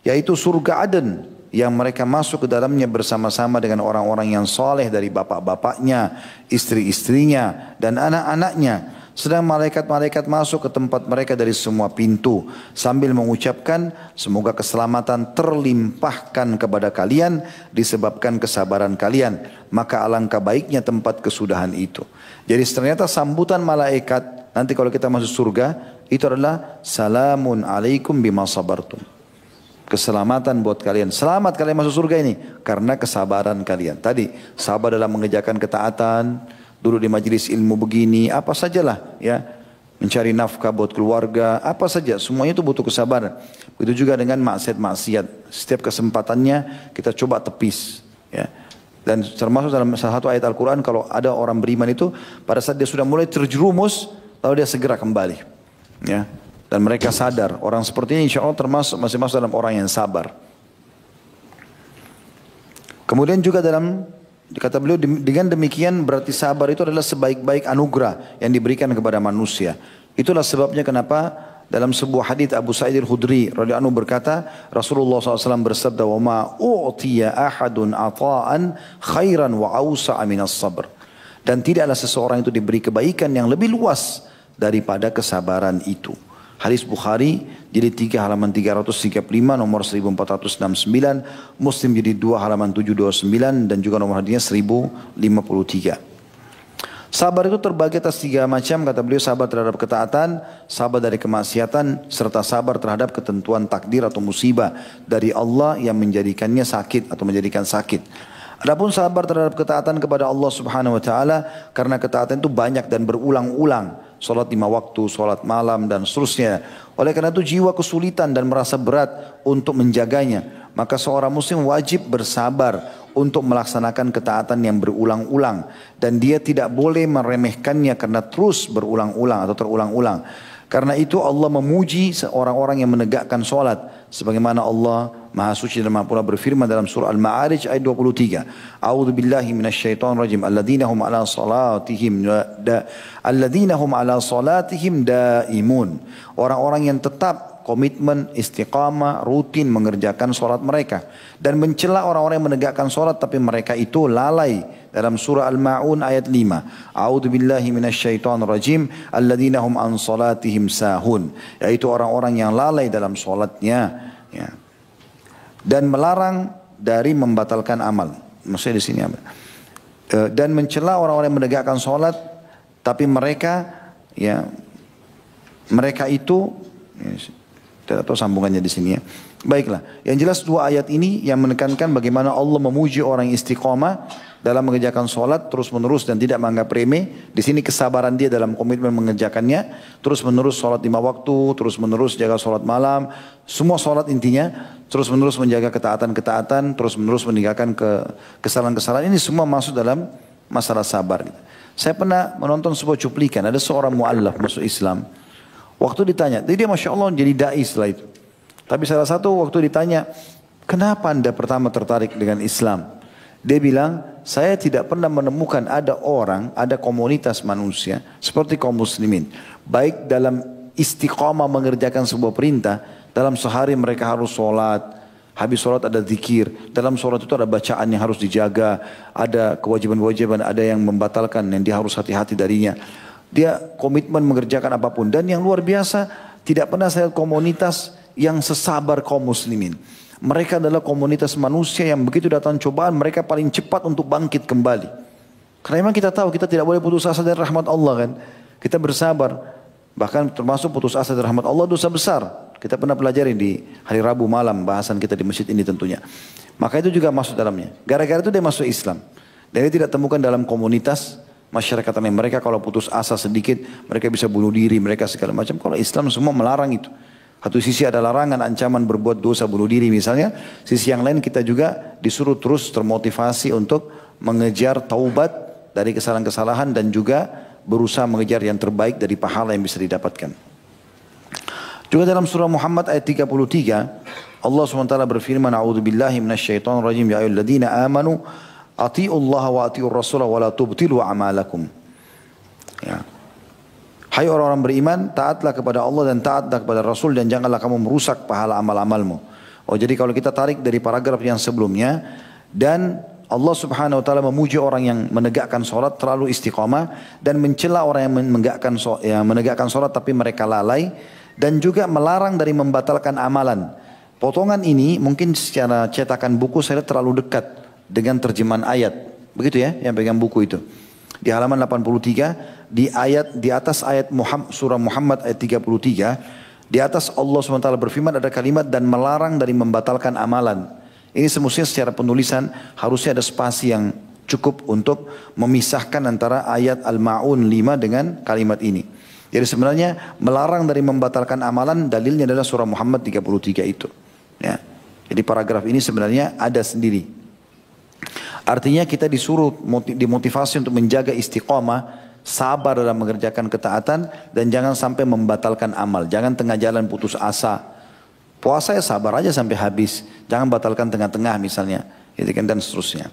Yaitu surga Aden yang mereka masuk ke dalamnya bersama-sama dengan orang-orang yang soleh dari bapak-bapaknya, istri-istrinya dan anak-anaknya. Sedang malaikat-malaikat masuk ke tempat mereka dari semua pintu sambil mengucapkan semoga keselamatan terlimpahkan kepada kalian disebabkan kesabaran kalian, maka alangkah baiknya tempat kesudahan itu. Jadi ternyata sambutan malaikat nanti kalau kita masuk surga itu adalah salamun alaikum bima sabartum. Keselamatan buat kalian. Selamat kalian masuk surga ini karena kesabaran kalian. Tadi sabar dalam mengerjakan ketaatan, duduk di majelis ilmu begini, apa sajalah ya, mencari nafkah buat keluarga, apa saja, semuanya itu butuh kesabaran. Begitu juga dengan maksiat-maksiat, setiap kesempatannya kita coba tepis ya. Dan termasuk dalam salah satu ayat Al-Quran, kalau ada orang beriman itu pada saat dia sudah mulai terjerumus, lalu dia segera kembali ya. Dan mereka sadar, orang seperti ini insya Allah termasuk masih masuk dalam orang yang sabar. Kemudian juga dalam kata beliau, dengan demikian berarti sabar itu adalah sebaik-baik anugerah yang diberikan kepada manusia. Itulah sebabnya kenapa dalam sebuah hadits Abu Sa'id Al-Khudri radhiyallahu anhu berkata, Rasulullah SAW bersabda, "Wa ma u'tiya ahadun ata'an khairan wa awsa'a minas sabr." Dan tidaklah seseorang itu diberi kebaikan yang lebih luas daripada kesabaran itu. Hadis Bukhari jadi 3 halaman 335, nomor 1469, Muslim jadi 2 halaman 729 dan juga nomor hadisnya 1053. Sabar itu terbagi atas 3 macam, kata beliau, sabar terhadap ketaatan, sabar dari kemaksiatan, serta sabar terhadap ketentuan takdir atau musibah dari Allah yang menjadikannya sakit atau menjadikan sakit. Adapun sabar terhadap ketaatan kepada Allah Subhanahu wa taala, karena ketaatan itu banyak dan berulang-ulang, salat 5 waktu, salat malam dan seterusnya. Oleh karena itu jiwa kesulitan dan merasa berat untuk menjaganya, maka seorang muslim wajib bersabar untuk melaksanakan ketaatan yang berulang-ulang, dan dia tidak boleh meremehkannya karena terus berulang-ulang atau terulang-ulang. Karena itu Allah memuji orang-orang yang menegakkan salat, sebagaimana Allah Maha Suci dan Maha Pula berfirman dalam surah Al-Ma'arij ayat 23. A'udzu billahi minasyaitonir rajim. Alladzina hum ala salatihim daimun. Orang-orang yang tetap komitmen, istiqamah, rutin mengerjakan sholat mereka. Dan mencela orang-orang yang menegakkan sholat tapi mereka itu lalai. Dalam surah Al-Ma'un ayat 5. A'udzu billahi minasyaitonir rajim. Alladzina hum an salatihim sahun. Yaitu orang-orang yang lalai dalam sholatnya. Ya. Dan melarang dari membatalkan amal. Maksudnya di sini dan mencela orang-orang yang menegakkan sholat, tapi mereka itu tidak tahu sambungannya di sini ya. Baiklah, yang jelas dua ayat ini yang menekankan bagaimana Allah memuji orang istiqamah dalam mengerjakan sholat terus menerus dan tidak menganggap remeh. Di sini kesabaran dia dalam komitmen mengerjakannya, terus menerus sholat 5 waktu, terus menerus jaga sholat malam, semua sholat intinya, terus menerus menjaga ketaatan-ketaatan, terus menerus meninggalkan kesalahan-kesalahan. Ini semua masuk dalam masalah sabar. Saya pernah menonton sebuah cuplikan, ada seorang mu'allaf masuk Islam. Waktu ditanya, jadi dia Masya Allah jadi da'i setelah itu. Tapi salah satu waktu ditanya, kenapa anda pertama tertarik dengan Islam? Dia bilang, saya tidak pernah menemukan ada orang, ada komunitas manusia seperti kaum muslimin. Baik dalam istiqamah mengerjakan sebuah perintah, dalam sehari mereka harus sholat, habis sholat ada zikir, dalam sholat itu ada bacaan yang harus dijaga, ada kewajiban-kewajiban, ada yang membatalkan yang dia harus hati-hati darinya. Dia komitmen mengerjakan apapun. Dan yang luar biasa, tidak pernah saya lihat komunitas yang sesabar kaum muslimin. Mereka adalah komunitas manusia yang begitu datang cobaan, mereka paling cepat untuk bangkit kembali. Karena memang kita tahu kita tidak boleh putus asa dari rahmat Allah kan. Kita bersabar. Bahkan termasuk putus asa dari rahmat Allah dosa besar. Kita pernah pelajari di hari Rabu malam bahasan kita di masjid ini tentunya. Maka itu juga masuk dalamnya. Gara-gara itu dia masuk Islam. Dan dia tidak temukan dalam komunitas masyarakat yang mereka kalau putus asa sedikit, mereka bisa bunuh diri, mereka segala macam. Kalau Islam semua melarang itu. Satu sisi ada larangan, ancaman berbuat dosa, bunuh diri misalnya. Sisi yang lain kita juga disuruh terus termotivasi untuk mengejar taubat dari kesalahan-kesalahan dan juga berusaha mengejar yang terbaik dari pahala yang bisa didapatkan. Juga dalam surah Muhammad ayat 33, Allah SWT berfirman, A'udzubillahi minasyaitonirrajim, ya ayyuhalladzina amanu, ati'ullaha wa ati'ur rasulah wa la tubtilu a'malakum. Ya. Hai orang-orang beriman, taatlah kepada Allah dan taatlah kepada Rasul dan janganlah kamu merusak pahala amal-amalmu. Oh, jadi kalau kita tarik dari paragraf yang sebelumnya, dan Allah Subhanahu wa taala memuji orang yang menegakkan salat terlalu istiqamah dan mencela orang yang menegakkan salat tapi mereka lalai, dan juga melarang dari membatalkan amalan. Potongan ini mungkin secara cetakan buku saya lihat terlalu dekat dengan terjemahan ayat. Begitu ya, yang pegang buku itu. Di halaman 83, di atas ayat surah Muhammad ayat 33, di atas Allah SWT berfirman ada kalimat dan melarang dari membatalkan amalan. Ini semestinya secara penulisan harusnya ada spasi yang cukup untuk memisahkan antara ayat Al-Ma'un 5 dengan kalimat ini. Jadi sebenarnya melarang dari membatalkan amalan dalilnya adalah surah Muhammad 33 itu. Ya. Jadi paragraf ini sebenarnya ada sendiri. Artinya kita disuruh dimotivasi untuk menjaga istiqamah, sabar dalam mengerjakan ketaatan dan jangan sampai membatalkan amal. Jangan tengah jalan putus asa. Puasa ya sabar aja sampai habis. Jangan batalkan tengah-tengah misalnya. Dan seterusnya.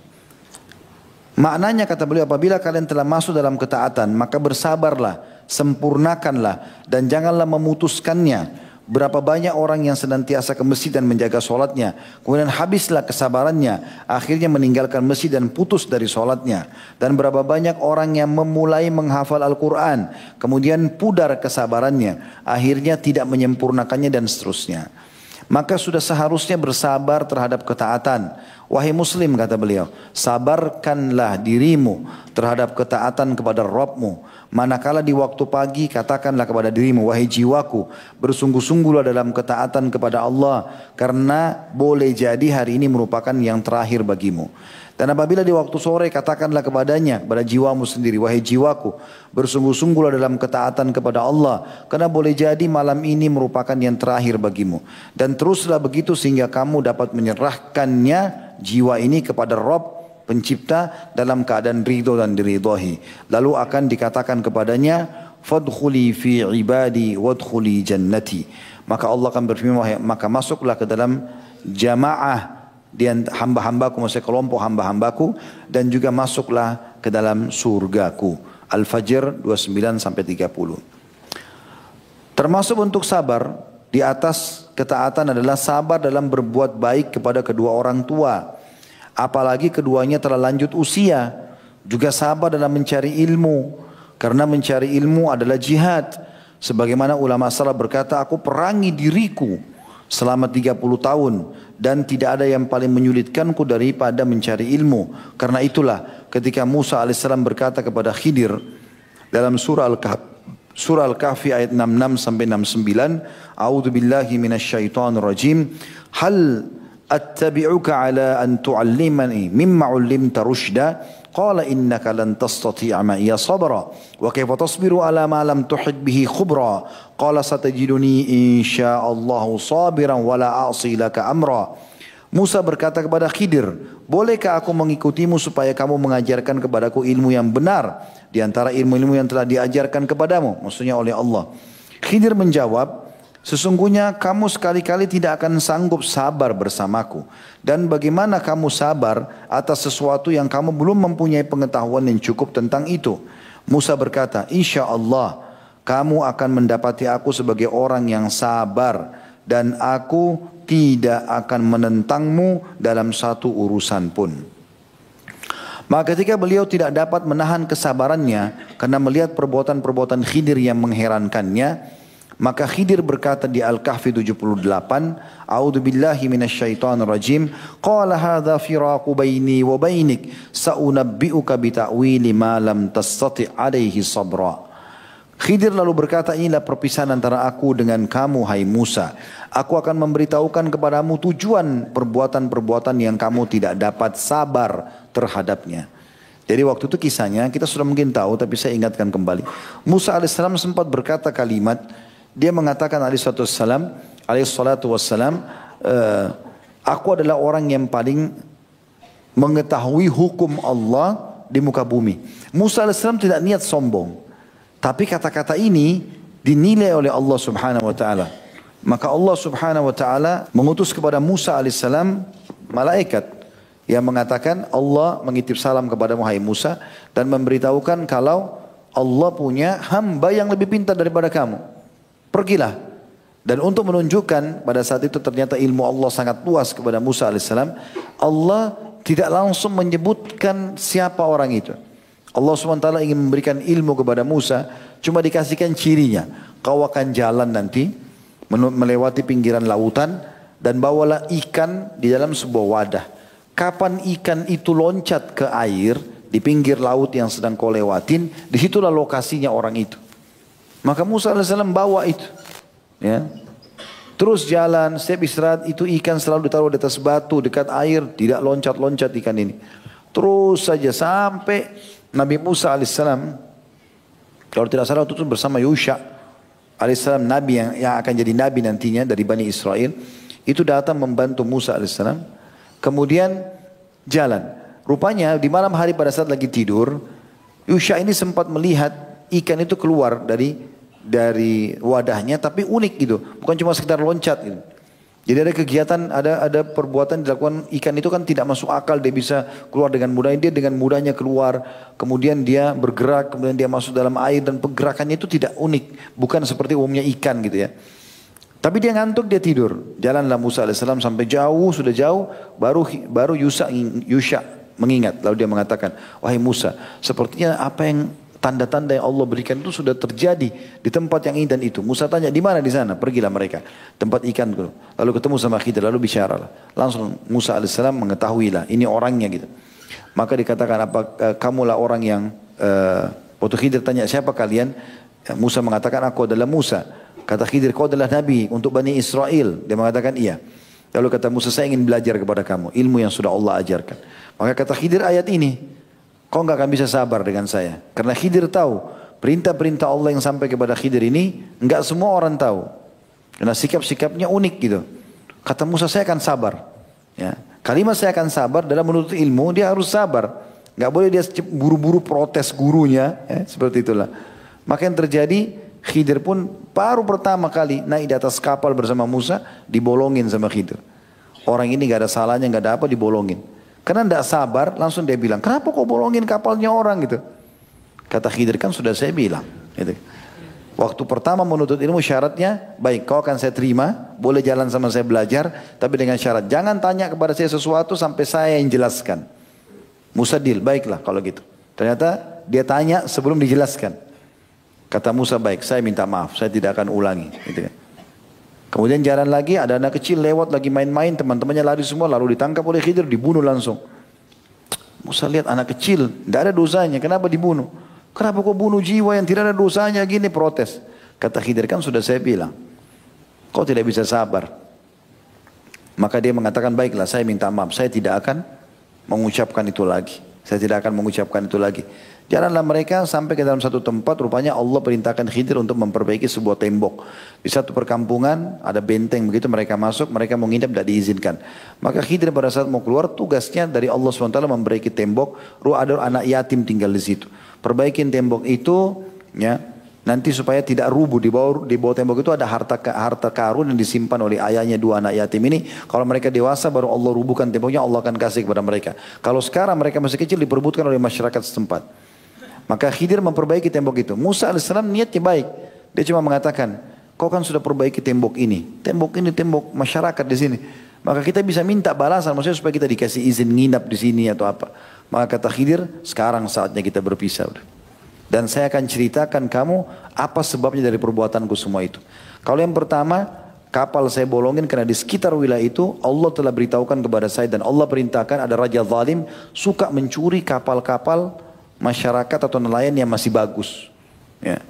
Maknanya kata beliau, apabila kalian telah masuk dalam ketaatan, maka bersabarlah, sempurnakanlah dan janganlah memutuskannya. Berapa banyak orang yang senantiasa ke masjid dan menjaga sholatnya. Kemudian habislah kesabarannya. Akhirnya meninggalkan masjid dan putus dari sholatnya. Dan berapa banyak orang yang memulai menghafal Al-Quran. Kemudian pudar kesabarannya. Akhirnya tidak menyempurnakannya dan seterusnya. Maka sudah seharusnya bersabar terhadap ketaatan. Wahai muslim kata beliau, sabarkanlah dirimu terhadap ketaatan kepada Rabbmu. Manakala di waktu pagi katakanlah kepada dirimu, wahai jiwaku, bersungguh-sungguhlah dalam ketaatan kepada Allah. Karena boleh jadi hari ini merupakan yang terakhir bagimu. Dan apabila di waktu sore katakanlah kepadanya, pada jiwamu sendiri, wahai jiwaku, bersungguh-sungguhlah dalam ketaatan kepada Allah. Karena boleh jadi malam ini merupakan yang terakhir bagimu. Dan teruslah begitu sehingga kamu dapat menyerahkannya jiwa ini kepada Rabb pencipta dalam keadaan ridho dan diridhohi. Lalu akan dikatakan kepadanya, fadkhuli fi ibadi wadkhuli jannati. Maka Allah akan berfirman, maka masuklah ke dalam jamaah di hamba-hambaku, maksudnya kelompok hamba-hambaku, dan juga masuklah ke dalam surgaku. Al-Fajr 29 sampai 30. Termasuk untuk sabar di atas ketaatan adalah sabar dalam berbuat baik kepada kedua orang tua. Apalagi keduanya telah lanjut usia. Juga sabar dalam mencari ilmu. Karena mencari ilmu adalah jihad. Sebagaimana ulama salaf berkata, aku perangi diriku selama 30 tahun. Dan tidak ada yang paling menyulitkanku daripada mencari ilmu. Karena itulah ketika Musa alaihissalam berkata kepada Khidir dalam surah Al-Kahfi ayat 66 sampai 69, A'udzu billahi minasyaitonir rajim. Hal attabi'uka ala an tu'allimani mimma 'ullimta rusyda? Qala innaka lan tastati'a ma'iya sabra wa kaifa tasbiru ala ma lam tuhit bihi khubra. Qala satajiduni insyaallahu sabiran wa la a'si laka amra. Musa berkata kepada Khidir, bolehkah aku mengikutimu supaya kamu mengajarkan kepadaku ilmu yang benar di antara ilmu-ilmu yang telah diajarkan kepadamu, maksudnya oleh Allah. Khidir menjawab, sesungguhnya kamu sekali-kali tidak akan sanggup sabar bersamaku. Dan bagaimana kamu sabar atas sesuatu yang kamu belum mempunyai pengetahuan yang cukup tentang itu. Musa berkata, insya Allah kamu akan mendapati aku sebagai orang yang sabar. Dan aku tidak akan menentangmu dalam satu urusan pun. Maka ketika beliau tidak dapat menahan kesabarannya karena melihat perbuatan-perbuatan Khidir yang mengherankannya, maka Khidir berkata di Al-Kahfi 78, A'udzu billahi minasyaitonir rajim. Qala hadza firaqu baini wa bainik, sa'unabbi'uka bi ta'wili ma lam tastati' alaihi sabra. Khidir lalu berkata, inilah perpisahan antara aku dengan kamu hai Musa. Aku akan memberitahukan kepadamu tujuan perbuatan-perbuatan yang kamu tidak dapat sabar terhadapnya. Jadi waktu itu kisahnya kita sudah mungkin tahu, tapi saya ingatkan kembali. Musa alaihissalam sempat berkata kalimat, dia mengatakan alaihissalatu wassalam, aku adalah orang yang paling mengetahui hukum Allah di muka bumi. Musa alaihissalam tidak niat sombong. Tapi kata-kata ini dinilai oleh Allah subhanahu wa ta'ala. Maka Allah subhanahu wa ta'ala mengutus kepada Musa alaihissalam malaikat yang mengatakan, Allah mengitip salam kepada Muhammad Musa dan memberitahukan kalau Allah punya hamba yang lebih pintar daripada kamu. Pergilah. Dan untuk menunjukkan pada saat itu ternyata ilmu Allah sangat luas kepada Musa alaihissalam, Allah tidak langsung menyebutkan siapa orang itu. Allah SWT ingin memberikan ilmu kepada Musa, cuma dikasihkan cirinya. Kau akan jalan nanti, melewati pinggiran lautan, dan bawalah ikan di dalam sebuah wadah. Kapan ikan itu loncat ke air, di pinggir laut yang sedang kau lewatin, disitulah lokasinya orang itu. Maka Musa AS bawa itu. Ya. Terus jalan, setiap istirahat itu ikan selalu ditaruh di atas batu, dekat air, tidak loncat-loncat ikan ini. Terus saja sampai Nabi Musa alaihissalam, kalau tidak salah itu bersama Yusha alaihissalam, nabi yang akan jadi nabi nantinya dari Bani Israel, itu datang membantu Musa alaihissalam. Kemudian jalan. Rupanya di malam hari pada saat lagi tidur, Yusha ini sempat melihat ikan itu keluar dari wadahnya, tapi unik gitu, bukan cuma sekedar loncat gitu. Jadi ada kegiatan, ada perbuatan dilakukan ikan itu kan tidak masuk akal, dia bisa keluar dengan mudahnya, dia dengan mudahnya keluar, kemudian dia bergerak, kemudian dia masuk dalam air dan pergerakannya itu tidak unik, bukan seperti umumnya ikan gitu ya. Tapi dia ngantuk, dia tidur. Jalanlah Musa alaihissalam sampai jauh, sudah jauh, baru Yusha mengingat, lalu dia mengatakan, wahai Musa, sepertinya apa yang tanda-tanda yang Allah berikan itu sudah terjadi di tempat yang ini dan itu. Musa tanya, di mana di sana? Pergilah mereka, tempat ikan dulu. Lalu ketemu sama Khidir, lalu bicaralah. Langsung Musa alaihissalam mengetahuilah, ini orangnya gitu. Maka dikatakan, apa kamulah orang yang, waktu Khidir tanya, siapa kalian? Musa mengatakan, aku adalah Musa. Kata Khidir, kau adalah Nabi untuk Bani Israel. Dia mengatakan, iya. Lalu kata Musa, saya ingin belajar kepada kamu ilmu yang sudah Allah ajarkan. Maka kata Khidir ayat ini, kau enggak akan bisa sabar dengan saya. Karena Khidir tahu, perintah-perintah Allah yang sampai kepada Khidir ini, enggak semua orang tahu. Karena sikap-sikapnya unik gitu. Kata Musa, saya akan sabar. Ya. Kalimat saya akan sabar dalam menuntut ilmu, dia harus sabar. Enggak boleh dia buru-buru protes gurunya. Ya, seperti itulah. Maka yang terjadi, Khidir pun baru pertama kali naik di atas kapal bersama Musa, dibolongin sama Khidir. Orang ini gak ada salahnya, gak ada apa, dibolongin. Karena tidak sabar, langsung dia bilang, kenapa kau bolongin kapalnya orang gitu? Kata Khidir, kan sudah saya bilang. Gitu. Waktu pertama menuntut ilmu syaratnya, baik kau akan saya terima, boleh jalan sama saya belajar, tapi dengan syarat, jangan tanya kepada saya sesuatu sampai saya yang jelaskan. Musa deal, baiklah kalau gitu. Ternyata dia tanya sebelum dijelaskan. Kata Musa, baik, saya minta maaf, saya tidak akan ulangi. Gitu kan. Kemudian jalan lagi, ada anak kecil lewat lagi main-main, teman-temannya lari semua, lalu ditangkap oleh Khidir, dibunuh langsung. Musa lihat anak kecil, tidak ada dosanya, kenapa dibunuh? Kenapa kau bunuh jiwa yang tidak ada dosanya, gini protes. Kata Khidir, kan sudah saya bilang, kau tidak bisa sabar. Maka dia mengatakan, baiklah saya minta maaf, saya tidak akan mengucapkan itu lagi. Saya tidak akan mengucapkan itu lagi. Jalanlah mereka sampai ke dalam satu tempat, rupanya Allah perintahkan Khidir untuk memperbaiki sebuah tembok. Di satu perkampungan ada benteng, begitu mereka masuk, mereka mau nginap tidak diizinkan. Maka Khidir pada saat mau keluar, tugasnya dari Allah SWT memperbaiki tembok, ada anak yatim tinggal di situ. Perbaikin tembok itu, ya, nanti supaya tidak rubuh. Di bawah tembok itu ada harta karun yang disimpan oleh ayahnya dua anak yatim ini. Kalau mereka dewasa baru Allah rubuhkan temboknya, Allah akan kasih kepada mereka. Kalau sekarang mereka masih kecil diperbutkan oleh masyarakat setempat. Maka Khidir memperbaiki tembok itu. Musa AS niatnya baik. Dia cuma mengatakan, kau kan sudah perbaiki tembok ini. Tembok ini tembok masyarakat di sini. Maka kita bisa minta balasan, maksudnya supaya kita dikasih izin nginap di sini atau apa. Maka kata Khidir, sekarang saatnya kita berpisah. Dan saya akan ceritakan kamu apa sebabnya dari perbuatanku semua itu. Kalau yang pertama, kapal saya bolongin karena di sekitar wilayah itu Allah telah beritahukan kepada saya dan Allah perintahkan ada raja zalim suka mencuri kapal-kapal masyarakat atau nelayan yang masih bagus. Ya.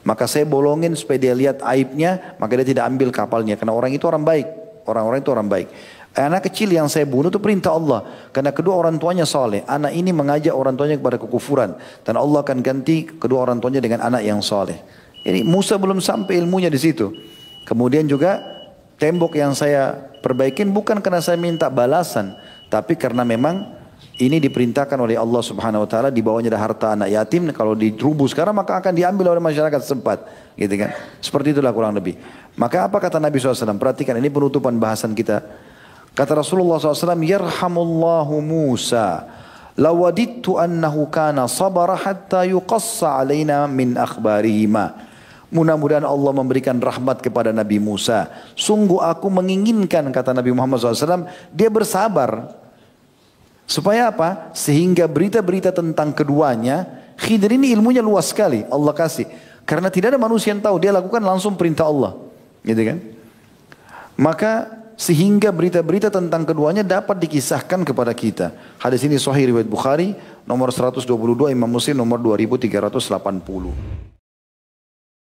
Maka saya bolongin supaya dia lihat aibnya, maka dia tidak ambil kapalnya. Karena orang itu orang baik. Orang-orang itu orang baik. Anak kecil yang saya bunuh itu perintah Allah. Karena kedua orang tuanya saleh. Anak ini mengajak orang tuanya kepada kekufuran. Dan Allah akan ganti kedua orang tuanya dengan anak yang saleh. Ini Musa belum sampai ilmunya di situ. Kemudian juga tembok yang saya perbaikin bukan karena saya minta balasan. Tapi karena memang ini diperintahkan oleh Allah Subhanahu Wa Taala, di bawahnya ada harta anak yatim. Kalau dirubuh sekarang maka akan diambil oleh masyarakat setempat, gitu kan? Seperti itulah kurang lebih. Maka apa kata Nabi SAW? Perhatikan ini penutupan bahasan kita. Kata Rasulullah SAW, Yarhamullahu Musa, lawadittu annahu kana sabara hatta yuqassa alaina min akhbarihima. Mudah-mudahan Allah memberikan rahmat kepada Nabi Musa. Sungguh aku menginginkan, kata Nabi Muhammad SAW, dia bersabar. Supaya apa? Sehingga berita-berita tentang keduanya, Khidir ini ilmunya luas sekali, Allah kasih. Karena tidak ada manusia yang tahu, dia lakukan langsung perintah Allah. Gitu kan? Maka sehingga berita-berita tentang keduanya dapat dikisahkan kepada kita. Hadis ini Sahih riwayat Bukhari, nomor 122, Imam Muslim nomor 2380.